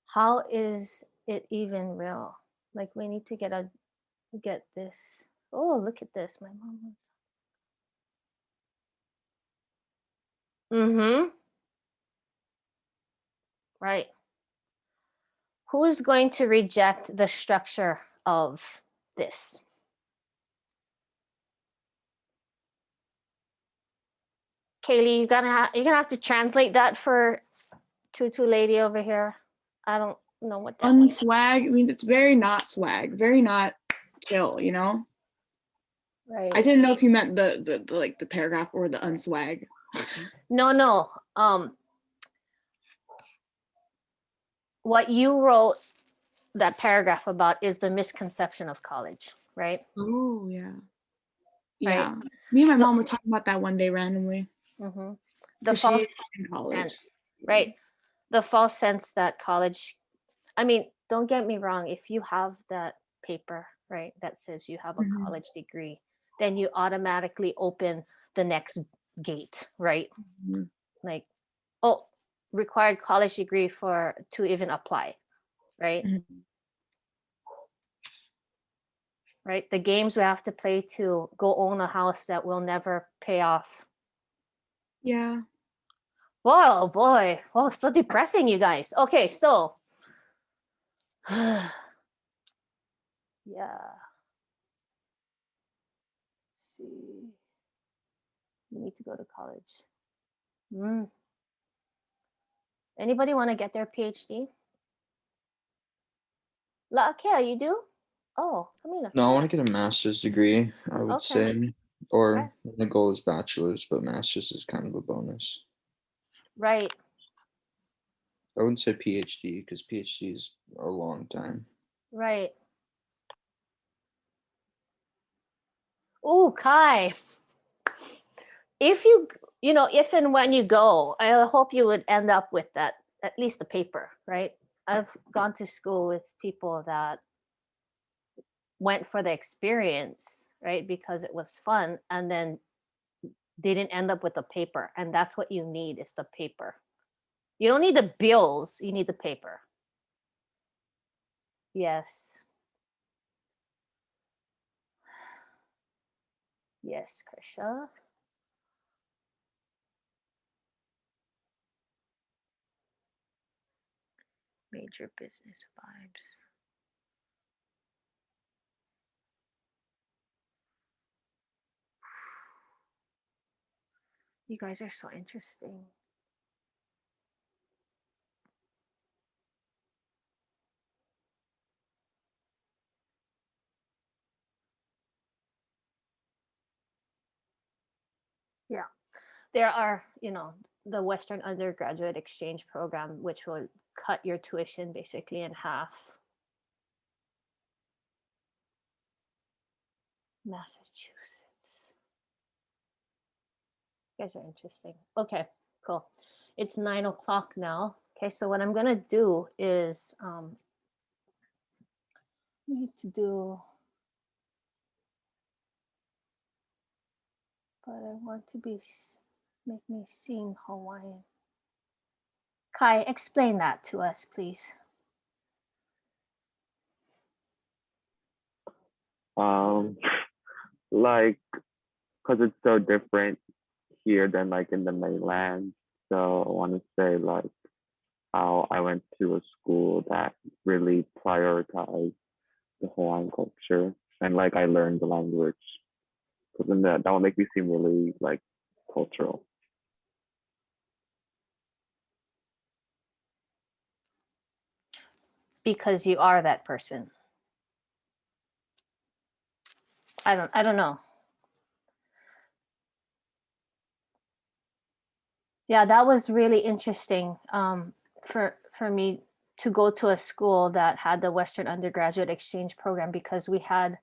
[SPEAKER 2] How is it even real? Like we need to get this. Oh, look at this. My mom was. Mm-hmm. Right. Who is going to reject the structure of this? Kaylee, you're gonna have to translate that for Tutu lady over here. I don't know what that means.
[SPEAKER 8] Unswag means it's very not swag, very not chill, you know?
[SPEAKER 2] Right.
[SPEAKER 8] I didn't know if you meant the like the paragraph or the unswag.
[SPEAKER 2] No. What you wrote that paragraph about is the misconception of college, right?
[SPEAKER 8] Oh yeah.
[SPEAKER 2] Right.
[SPEAKER 8] Yeah. Me and my mom were talking about that one day randomly.
[SPEAKER 2] Mm-hmm. The
[SPEAKER 8] 'Cause
[SPEAKER 2] false
[SPEAKER 8] she's in college.
[SPEAKER 2] sense, right? The false sense that college, I mean, don't get me wrong, if you have that paper, right, that says you have a
[SPEAKER 8] Mhm.
[SPEAKER 2] college degree, then you automatically open the next gate, right?
[SPEAKER 8] Mhm.
[SPEAKER 2] Like, oh, required college degree to even apply, right?
[SPEAKER 8] Mhm.
[SPEAKER 2] Right? The games we have to play to go own a house that will never pay off.
[SPEAKER 8] Yeah.
[SPEAKER 2] Whoa, boy. Oh, so depressing, you guys. Okay, so yeah. Let's see. You need to go to college. Anybody want to get their PhD? Okay, you do? Oh, Camila.
[SPEAKER 6] No, I want to get a master's degree, I would
[SPEAKER 2] Okay.
[SPEAKER 6] say. Or
[SPEAKER 2] Right.
[SPEAKER 6] the goal is bachelor's, but master's is kind of a bonus.
[SPEAKER 2] Right.
[SPEAKER 6] I wouldn't say PhD because PhD is a long time.
[SPEAKER 2] Right. Oh, Kai. If if and when you go, I hope you would end up with that, at least the paper, right? I've gone to school with people that went for the experience, right? Because it was fun, and then they didn't end up with the paper. And that's what you need is the paper. You don't need the bills, you need the paper. Yes. Yes, Krisha. Major business vibes. You guys are so interesting. Yeah, there are, the Western undergraduate exchange program, which will cut your tuition basically in half. Massachusetts. You guys are interesting. Okay, cool. It's 9 o'clock now. Okay, so what I'm gonna do is need to do, but I want to be make me sing Hawaiian. Kai, explain that to us, please.
[SPEAKER 7] Like, because it's so different here than like in the mainland. So I want to say like how I went to a school that really prioritized the Hawaiian culture and like I learned the language. Because then that will make me seem really like cultural.
[SPEAKER 2] Because you are that person. I don't know. Yeah, that was really interesting for me to go to a school that had the Western undergraduate exchange program, because we had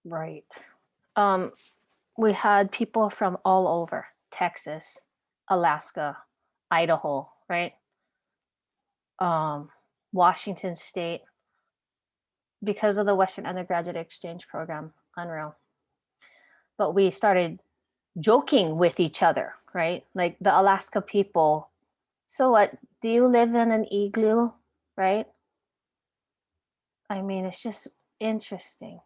[SPEAKER 2] right. We had people from all over, Texas, Alaska, Idaho, right? Washington State, because of the Western undergraduate exchange program. Unreal. But we started joking with each other, right? Like the Alaska people. So what? Do you live in an igloo, right? I mean, it's just interesting.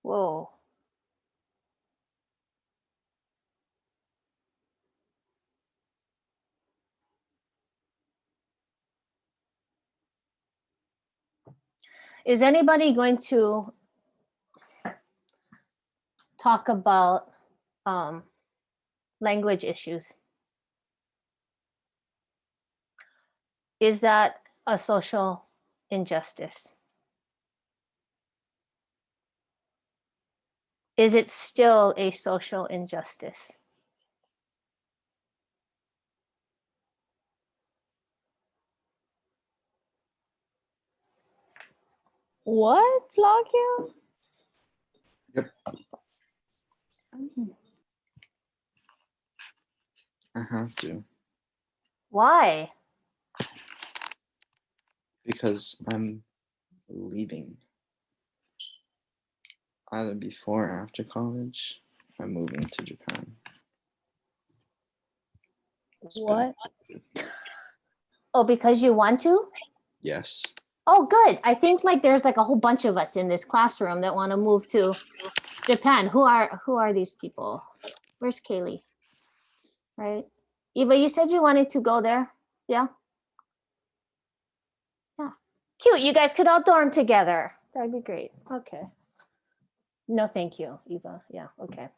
[SPEAKER 2] Whoa. Is anybody going to talk about language issues? Is that a social injustice? Is it still a social injustice?
[SPEAKER 10] What, Lakia?
[SPEAKER 6] Yep.
[SPEAKER 2] Mm-hmm.
[SPEAKER 6] I have to,
[SPEAKER 2] Why?
[SPEAKER 6] because I'm leaving. Either before or after college, I'm moving to Japan.
[SPEAKER 10] What?
[SPEAKER 2] Oh, because you want to?
[SPEAKER 6] Yes.
[SPEAKER 2] Oh, good. I think like there's like a whole bunch of us in this classroom that want to move to Japan. Who are these people? Where's Kaylee? Right? Eva, you said you wanted to go there. Yeah. Yeah. Cute. You guys could all dorm together. That'd be great. Okay. No, thank you, Eva. Yeah. Okay.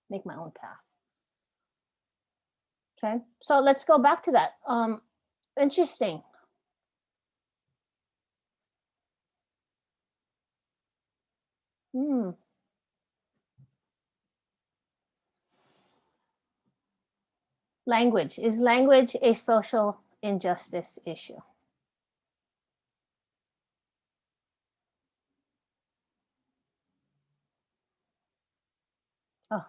[SPEAKER 2] Make my own path. Okay. So let's go back to that. Interesting. Hmm. Language. Is language a social injustice issue? Oh.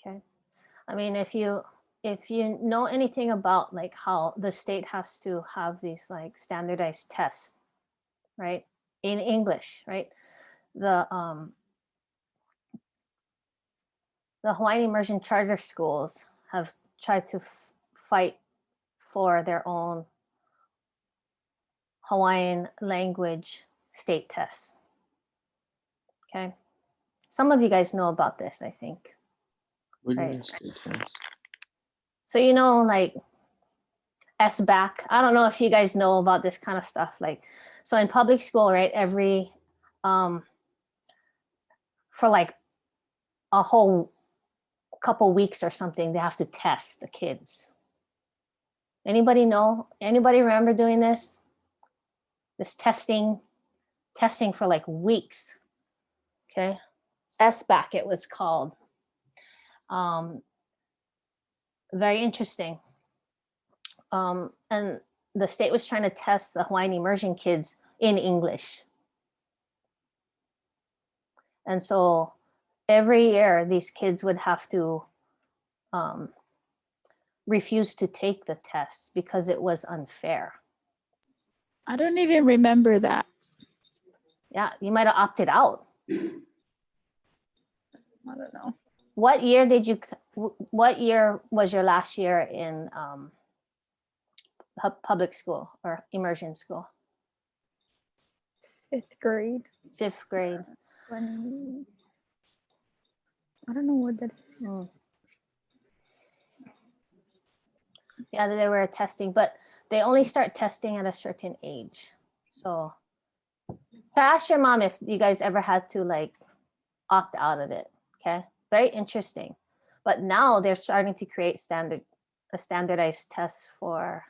[SPEAKER 2] Okay. I mean, if you know anything about like how the state has to have these like standardized tests, right? In English, right? The Hawaiian immersion charter schools have tried to fight for their own Hawaiian language state tests. Okay. Some of you guys know about this, I think.
[SPEAKER 6] What do you
[SPEAKER 2] Right.
[SPEAKER 6] mean state test?
[SPEAKER 2] So, you know, like SBAC. I don't know if you guys know about this kind of stuff. Like, so in public school, right, every, for like a whole couple weeks or something, they have to test the kids. Anybody know? Anybody remember doing this? This testing for like weeks. Okay. SBAC, it was called. Very interesting. And the state was trying to test the Hawaiian immersion kids in English. And so every year these kids would have to refuse to take the test because it was unfair.
[SPEAKER 10] I don't even remember that.
[SPEAKER 2] Yeah, you might have opted out.
[SPEAKER 10] I don't know.
[SPEAKER 2] What year was your last year in public school or immersion school?
[SPEAKER 10] 5th grade.
[SPEAKER 2] 5th grade.
[SPEAKER 10] When I don't know what that is.
[SPEAKER 2] Yeah, they were testing, but they only start testing at a certain age. So ask your mom if you guys ever had to like opt out of it. Okay, very interesting. But now they're starting to create a standardized test for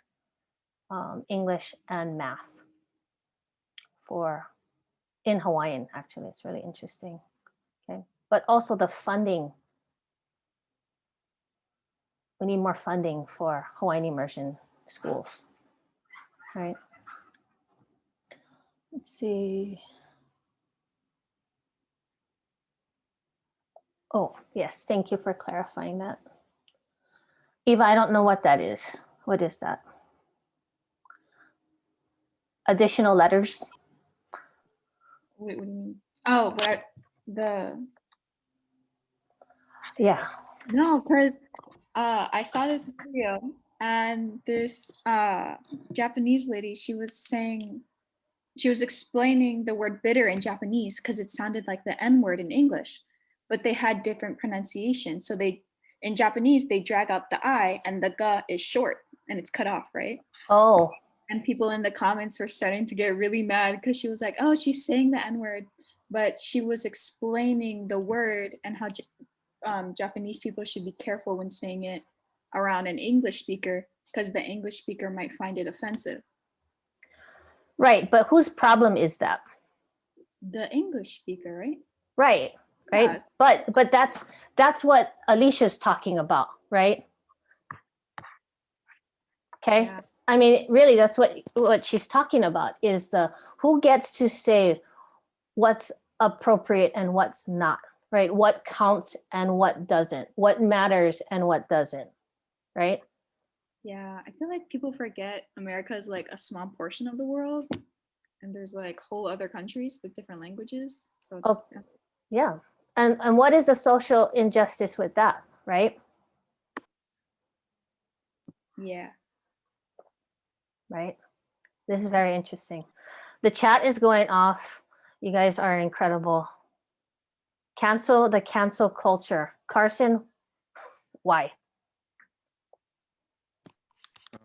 [SPEAKER 2] English and math in Hawaiian. Actually, it's really interesting. Okay, but also the funding. We need more funding for Hawaiian immersion schools, right? Let's see. Oh, yes, thank you for clarifying that. Eva, I don't know what that is. What is that? Additional letters?
[SPEAKER 8] Wait, what do you mean? Oh,
[SPEAKER 2] Yeah.
[SPEAKER 8] No, because I saw this video and this Japanese lady, she was explaining the word bitter in Japanese because it sounded like the N word in English, but they had different pronunciation. So in Japanese, they drag out the I and the ga is short and it's cut off, right?
[SPEAKER 2] Oh.
[SPEAKER 8] And people in the comments were starting to get really mad because she was like, oh, she's saying the N word, but she was explaining the word and how Japanese people should be careful when saying it around an English speaker because the English speaker might find it offensive.
[SPEAKER 2] Right, but whose problem is that?
[SPEAKER 8] The English speaker, right?
[SPEAKER 2] Right.
[SPEAKER 8] Yes.
[SPEAKER 2] But that's what Alicia's talking about, right? Okay.
[SPEAKER 8] Yeah.
[SPEAKER 2] I mean, really, that's what she's talking about is who gets to say what's appropriate and what's not, right? What counts and what doesn't, what matters and what doesn't, right?
[SPEAKER 8] Yeah, I feel like people forget America is like a small portion of the world and there's like whole other countries with different languages. So it's,
[SPEAKER 2] yeah. And what is the social injustice with that, right?
[SPEAKER 8] Yeah.
[SPEAKER 2] Right. This is very interesting. The chat is going off. You guys are incredible. The cancel culture. Carson, why?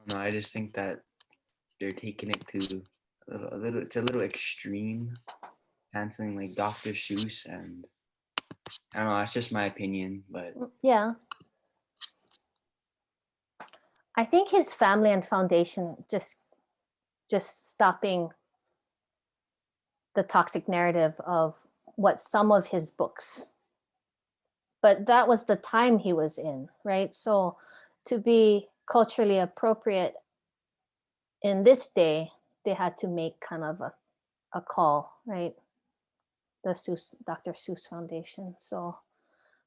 [SPEAKER 1] No, I just think that they're taking it to it's a little extreme, canceling like Dr. Seuss, and I don't know, that's just my opinion, but
[SPEAKER 2] Yeah. I think his family and foundation just stopping the toxic narrative of what some of his books, but that was the time he was in, right? So to be culturally appropriate in this day, they had to make kind of a call, right? The Dr. Seuss Foundation. So,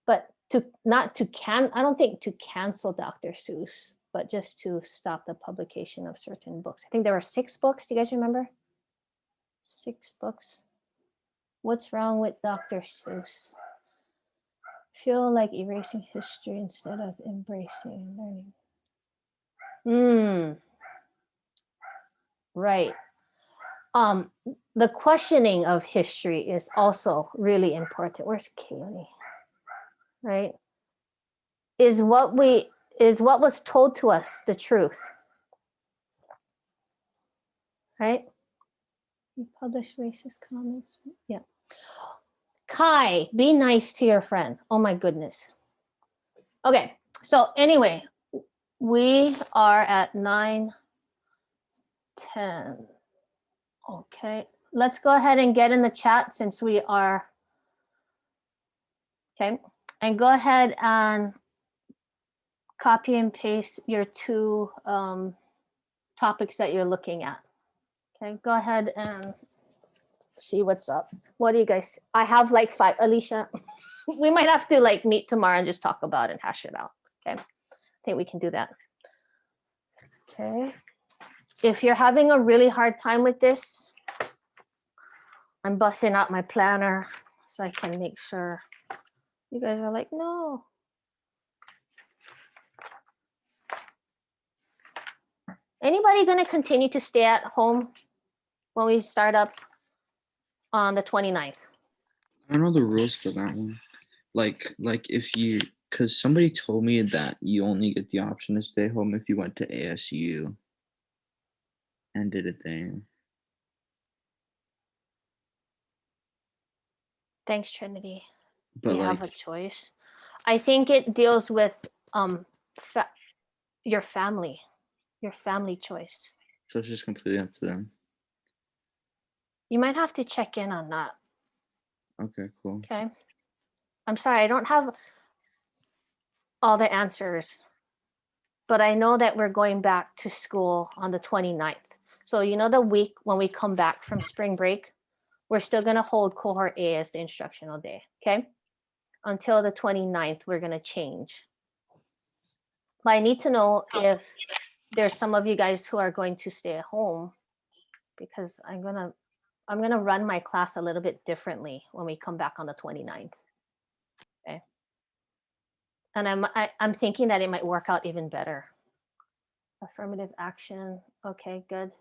[SPEAKER 2] but I don't think to cancel Dr. Seuss, but just to stop the publication of certain books. I think there were 6 books. Do you guys remember? 6 books. What's wrong with Dr. Seuss? Feel like erasing history instead of embracing and learning. Right. the questioning of history is also really important. Where's Kaylee? Right? Is what was told to us the truth? Right? You publish racist comments. Yeah. Kai, be nice to your friend. Oh my goodness. Okay. So anyway, we are at 9:10. Okay. Let's go ahead and get in the chat since we are. Okay. And go ahead and copy and paste your two topics that you're looking at. Okay. Go ahead and see what's up. What do you guys? I have like 5. Alicia, we might have to like meet tomorrow and just talk about it and hash it out. Okay. I think we can do that. Okay. If you're having a really hard time with this, I'm busting out my planner so I can make sure you guys are like, no. Anybody going to continue to stay at home when we start up on the 29th?
[SPEAKER 6] I don't know the rules for that one. Like if you, because somebody told me that you only get the option to stay home if you went to ASU and did it there.
[SPEAKER 2] Thanks, Trinity.
[SPEAKER 6] But
[SPEAKER 2] We
[SPEAKER 6] like,
[SPEAKER 2] have a choice. I think it deals with your family choice.
[SPEAKER 6] so it's just completely up to them.
[SPEAKER 2] You might have to check in on that.
[SPEAKER 6] Okay, cool.
[SPEAKER 2] Okay. I'm sorry, I don't have all the answers, but I know that we're going back to school on the 29th. So you know the week when we come back from spring break, we're still going to hold cohort A as the instructional day, okay? Until the 29th, we're going to change. But I need to know if there's some of you guys who are going to stay at home, because I'm going to run my class a little bit differently when we come back on the 29th. Okay. And I'm thinking that it might work out even better. Affirmative action. Okay, good.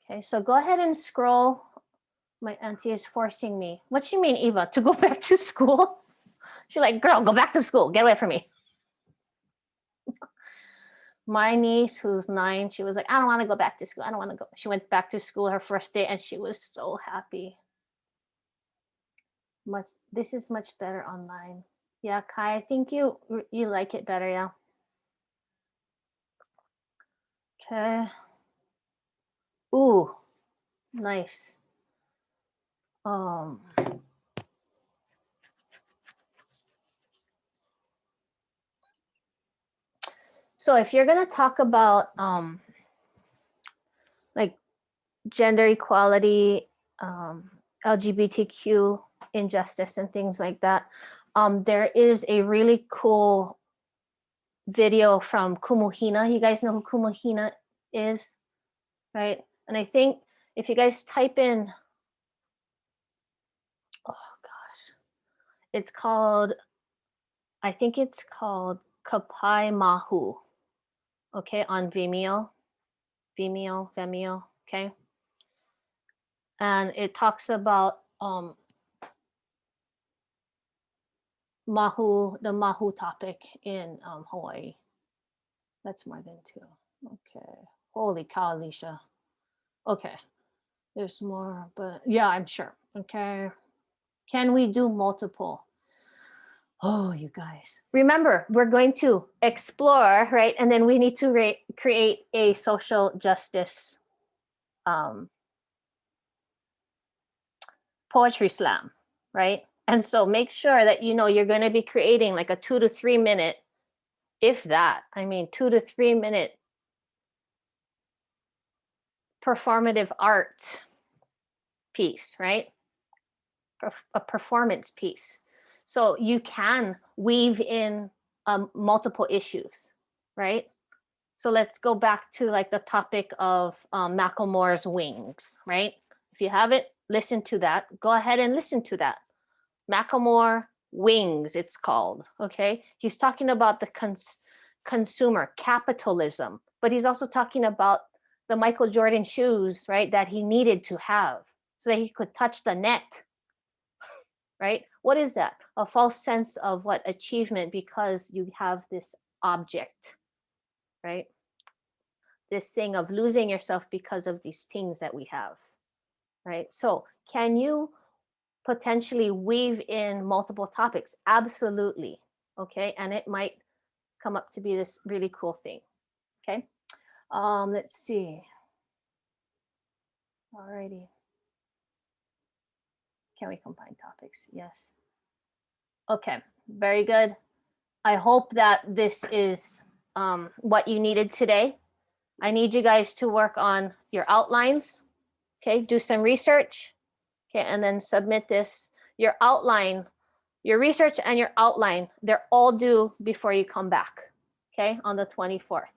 [SPEAKER 2] Okay, so go ahead and scroll. My auntie is forcing me. What you mean, Eva? To go back to school? She's like, girl, go back to school. Get away from me. My niece, who's 9, she was like, I don't want to go back to school. I don't want to go. She went back to school her first day and she was so happy. This is much better online. Yeah, Kai, I think you like it better, yeah. Okay. Ooh, nice. So if you're gonna talk about like gender equality, LGBTQ injustice and things like that, there is a really cool video from Kumuhina. You guys know who Kumuhina is, right? And I think if you guys type in, oh gosh, it's called, I think it's called Kapai Mahu, okay, on Vimeo, okay? And it talks about Mahu, the Mahu topic in Hawaii. That's more than 2. Okay. Holy cow, Alicia. Okay. There's more, but yeah, I'm sure. Okay. Can we do multiple? Oh, you guys. Remember, we're going to explore, right? And then we need to create a social justice poetry slam, right? And so make sure that you know you're going to be creating like a 2 to 3 minute, if that, I mean 2 to 3 minute performative art piece, right? A performance piece. So you can weave in multiple issues, right? So let's go back to like the topic of Macklemore's Wings, right? If you haven't listened to that, go ahead and listen to that. Macklemore Wings, it's called, okay? He's talking about the consumer capitalism but he's also talking about the Michael Jordan shoes, right, that he needed to have so that he could touch the net, right? What is that? A false sense of what achievement because you have this object, right? This thing of losing yourself because of these things that we have, right? So can you potentially weave in multiple topics? Absolutely. Okay, and it might come up to be this really cool thing. Okay, let's see. Alrighty. Can we combine topics? Yes. Okay, very good. I hope that this is what you needed today. I need you guys to work on your outlines. Okay, do some research. Okay, and then submit this. Your outline, your research and your outline, they're all due before you come back. Okay, on the 24th.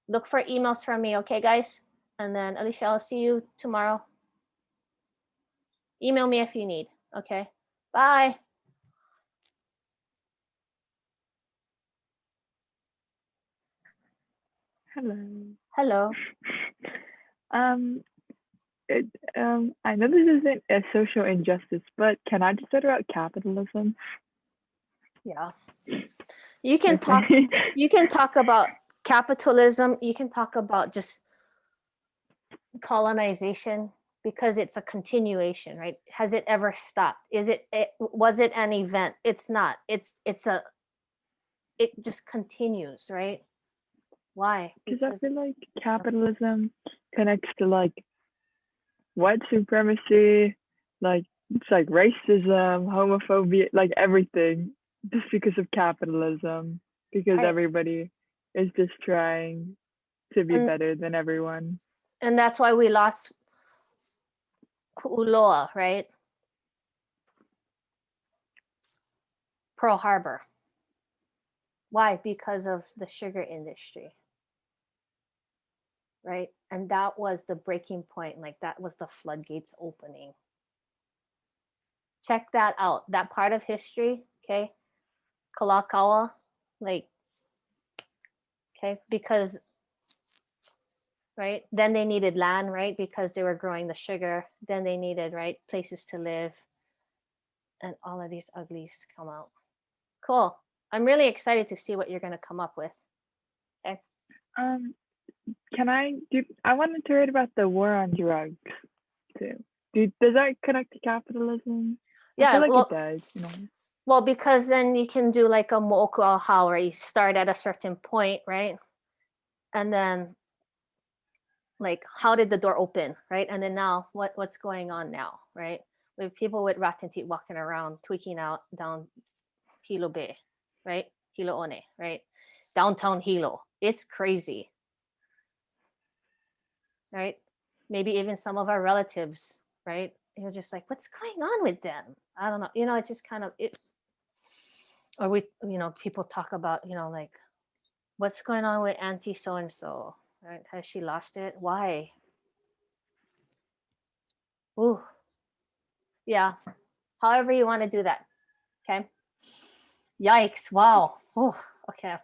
[SPEAKER 2] Look for emails from me, okay, guys? And then Alicia, I'll see you tomorrow. Email me if you need. Okay, bye.
[SPEAKER 5] Hello.
[SPEAKER 2] Hello.
[SPEAKER 5] I know this isn't a social injustice, but can I just talk about capitalism?
[SPEAKER 2] Yeah. You can talk
[SPEAKER 5] Okay.
[SPEAKER 2] you can talk about capitalism, you can talk about just colonization because it's a continuation, right? Has it ever stopped? Was it an event? It's not. It just continues, right? Why?
[SPEAKER 5] Because I feel like capitalism connects to like white supremacy, like it's like racism, homophobia, like everything, just because of capitalism. Because
[SPEAKER 2] Right.
[SPEAKER 5] everybody is just trying to be
[SPEAKER 2] And-
[SPEAKER 5] better than everyone.
[SPEAKER 2] and that's why we lost Ku'uloa, right? Pearl Harbor. Why? Because of the sugar industry, right? And that was the breaking point. Like that was the floodgates opening. Check that out. That part of history, okay? Kalakaua, like, okay, because, right? Then they needed land, right? Because they were growing the sugar. Then they needed, right, places to live. And all of these uglies come out. Cool. I'm really excited to see what you're going to come up with. Okay.
[SPEAKER 5] Can I do? I wanted to read about the war on drugs too. Does that connect to capitalism? I
[SPEAKER 2] Yeah,
[SPEAKER 5] feel like
[SPEAKER 2] well,
[SPEAKER 5] it does. You know.
[SPEAKER 2] well, because then you can do like a moku ahau where you start at a certain point, right? And then like how did the door open, right? And then now what's going on now, right? We have people with rotten teeth walking around tweaking out down Hilo Bay, right? Hilo One, right? Downtown Hilo. It's crazy. Right? Maybe even some of our relatives, right? You're just like, what's going on with them? I don't know. You know, it's just kind of it. Or we, you know, people talk about, you know, like, what's going on with Auntie so and so? Right? Has she lost it? Why? Ooh. Yeah. However you want to do that. Okay. Yikes. Wow. Oh, okay.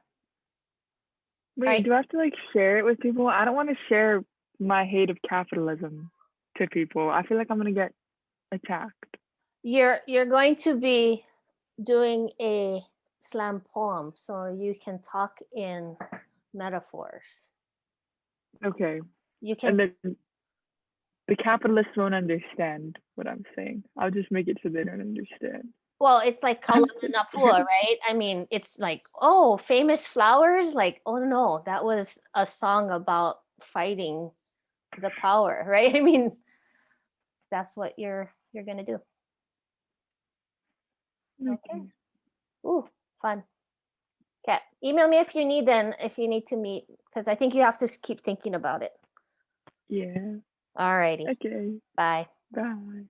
[SPEAKER 5] Wait,
[SPEAKER 2] Right.
[SPEAKER 5] do I have to like share it with people? I don't want to share my hate of capitalism to people. I feel like I'm gonna get attacked.
[SPEAKER 2] You're going to be doing a slam poem, so you can talk in metaphors.
[SPEAKER 5] Okay.
[SPEAKER 2] You can
[SPEAKER 5] And then the capitalists won't understand what I'm saying. I'll just make it so they don't understand.
[SPEAKER 2] Well, it's like Kalanapua, right? I mean, it's like, oh, famous flowers. Like, oh no, that was a song about fighting the power, right? I mean, that's what you're gonna do. Okay. Ooh, fun. Okay. Email me if you need to meet, because I think you have to keep thinking about it.
[SPEAKER 5] Yeah.
[SPEAKER 2] All righty.
[SPEAKER 5] Okay.
[SPEAKER 2] Bye.
[SPEAKER 5] Bye.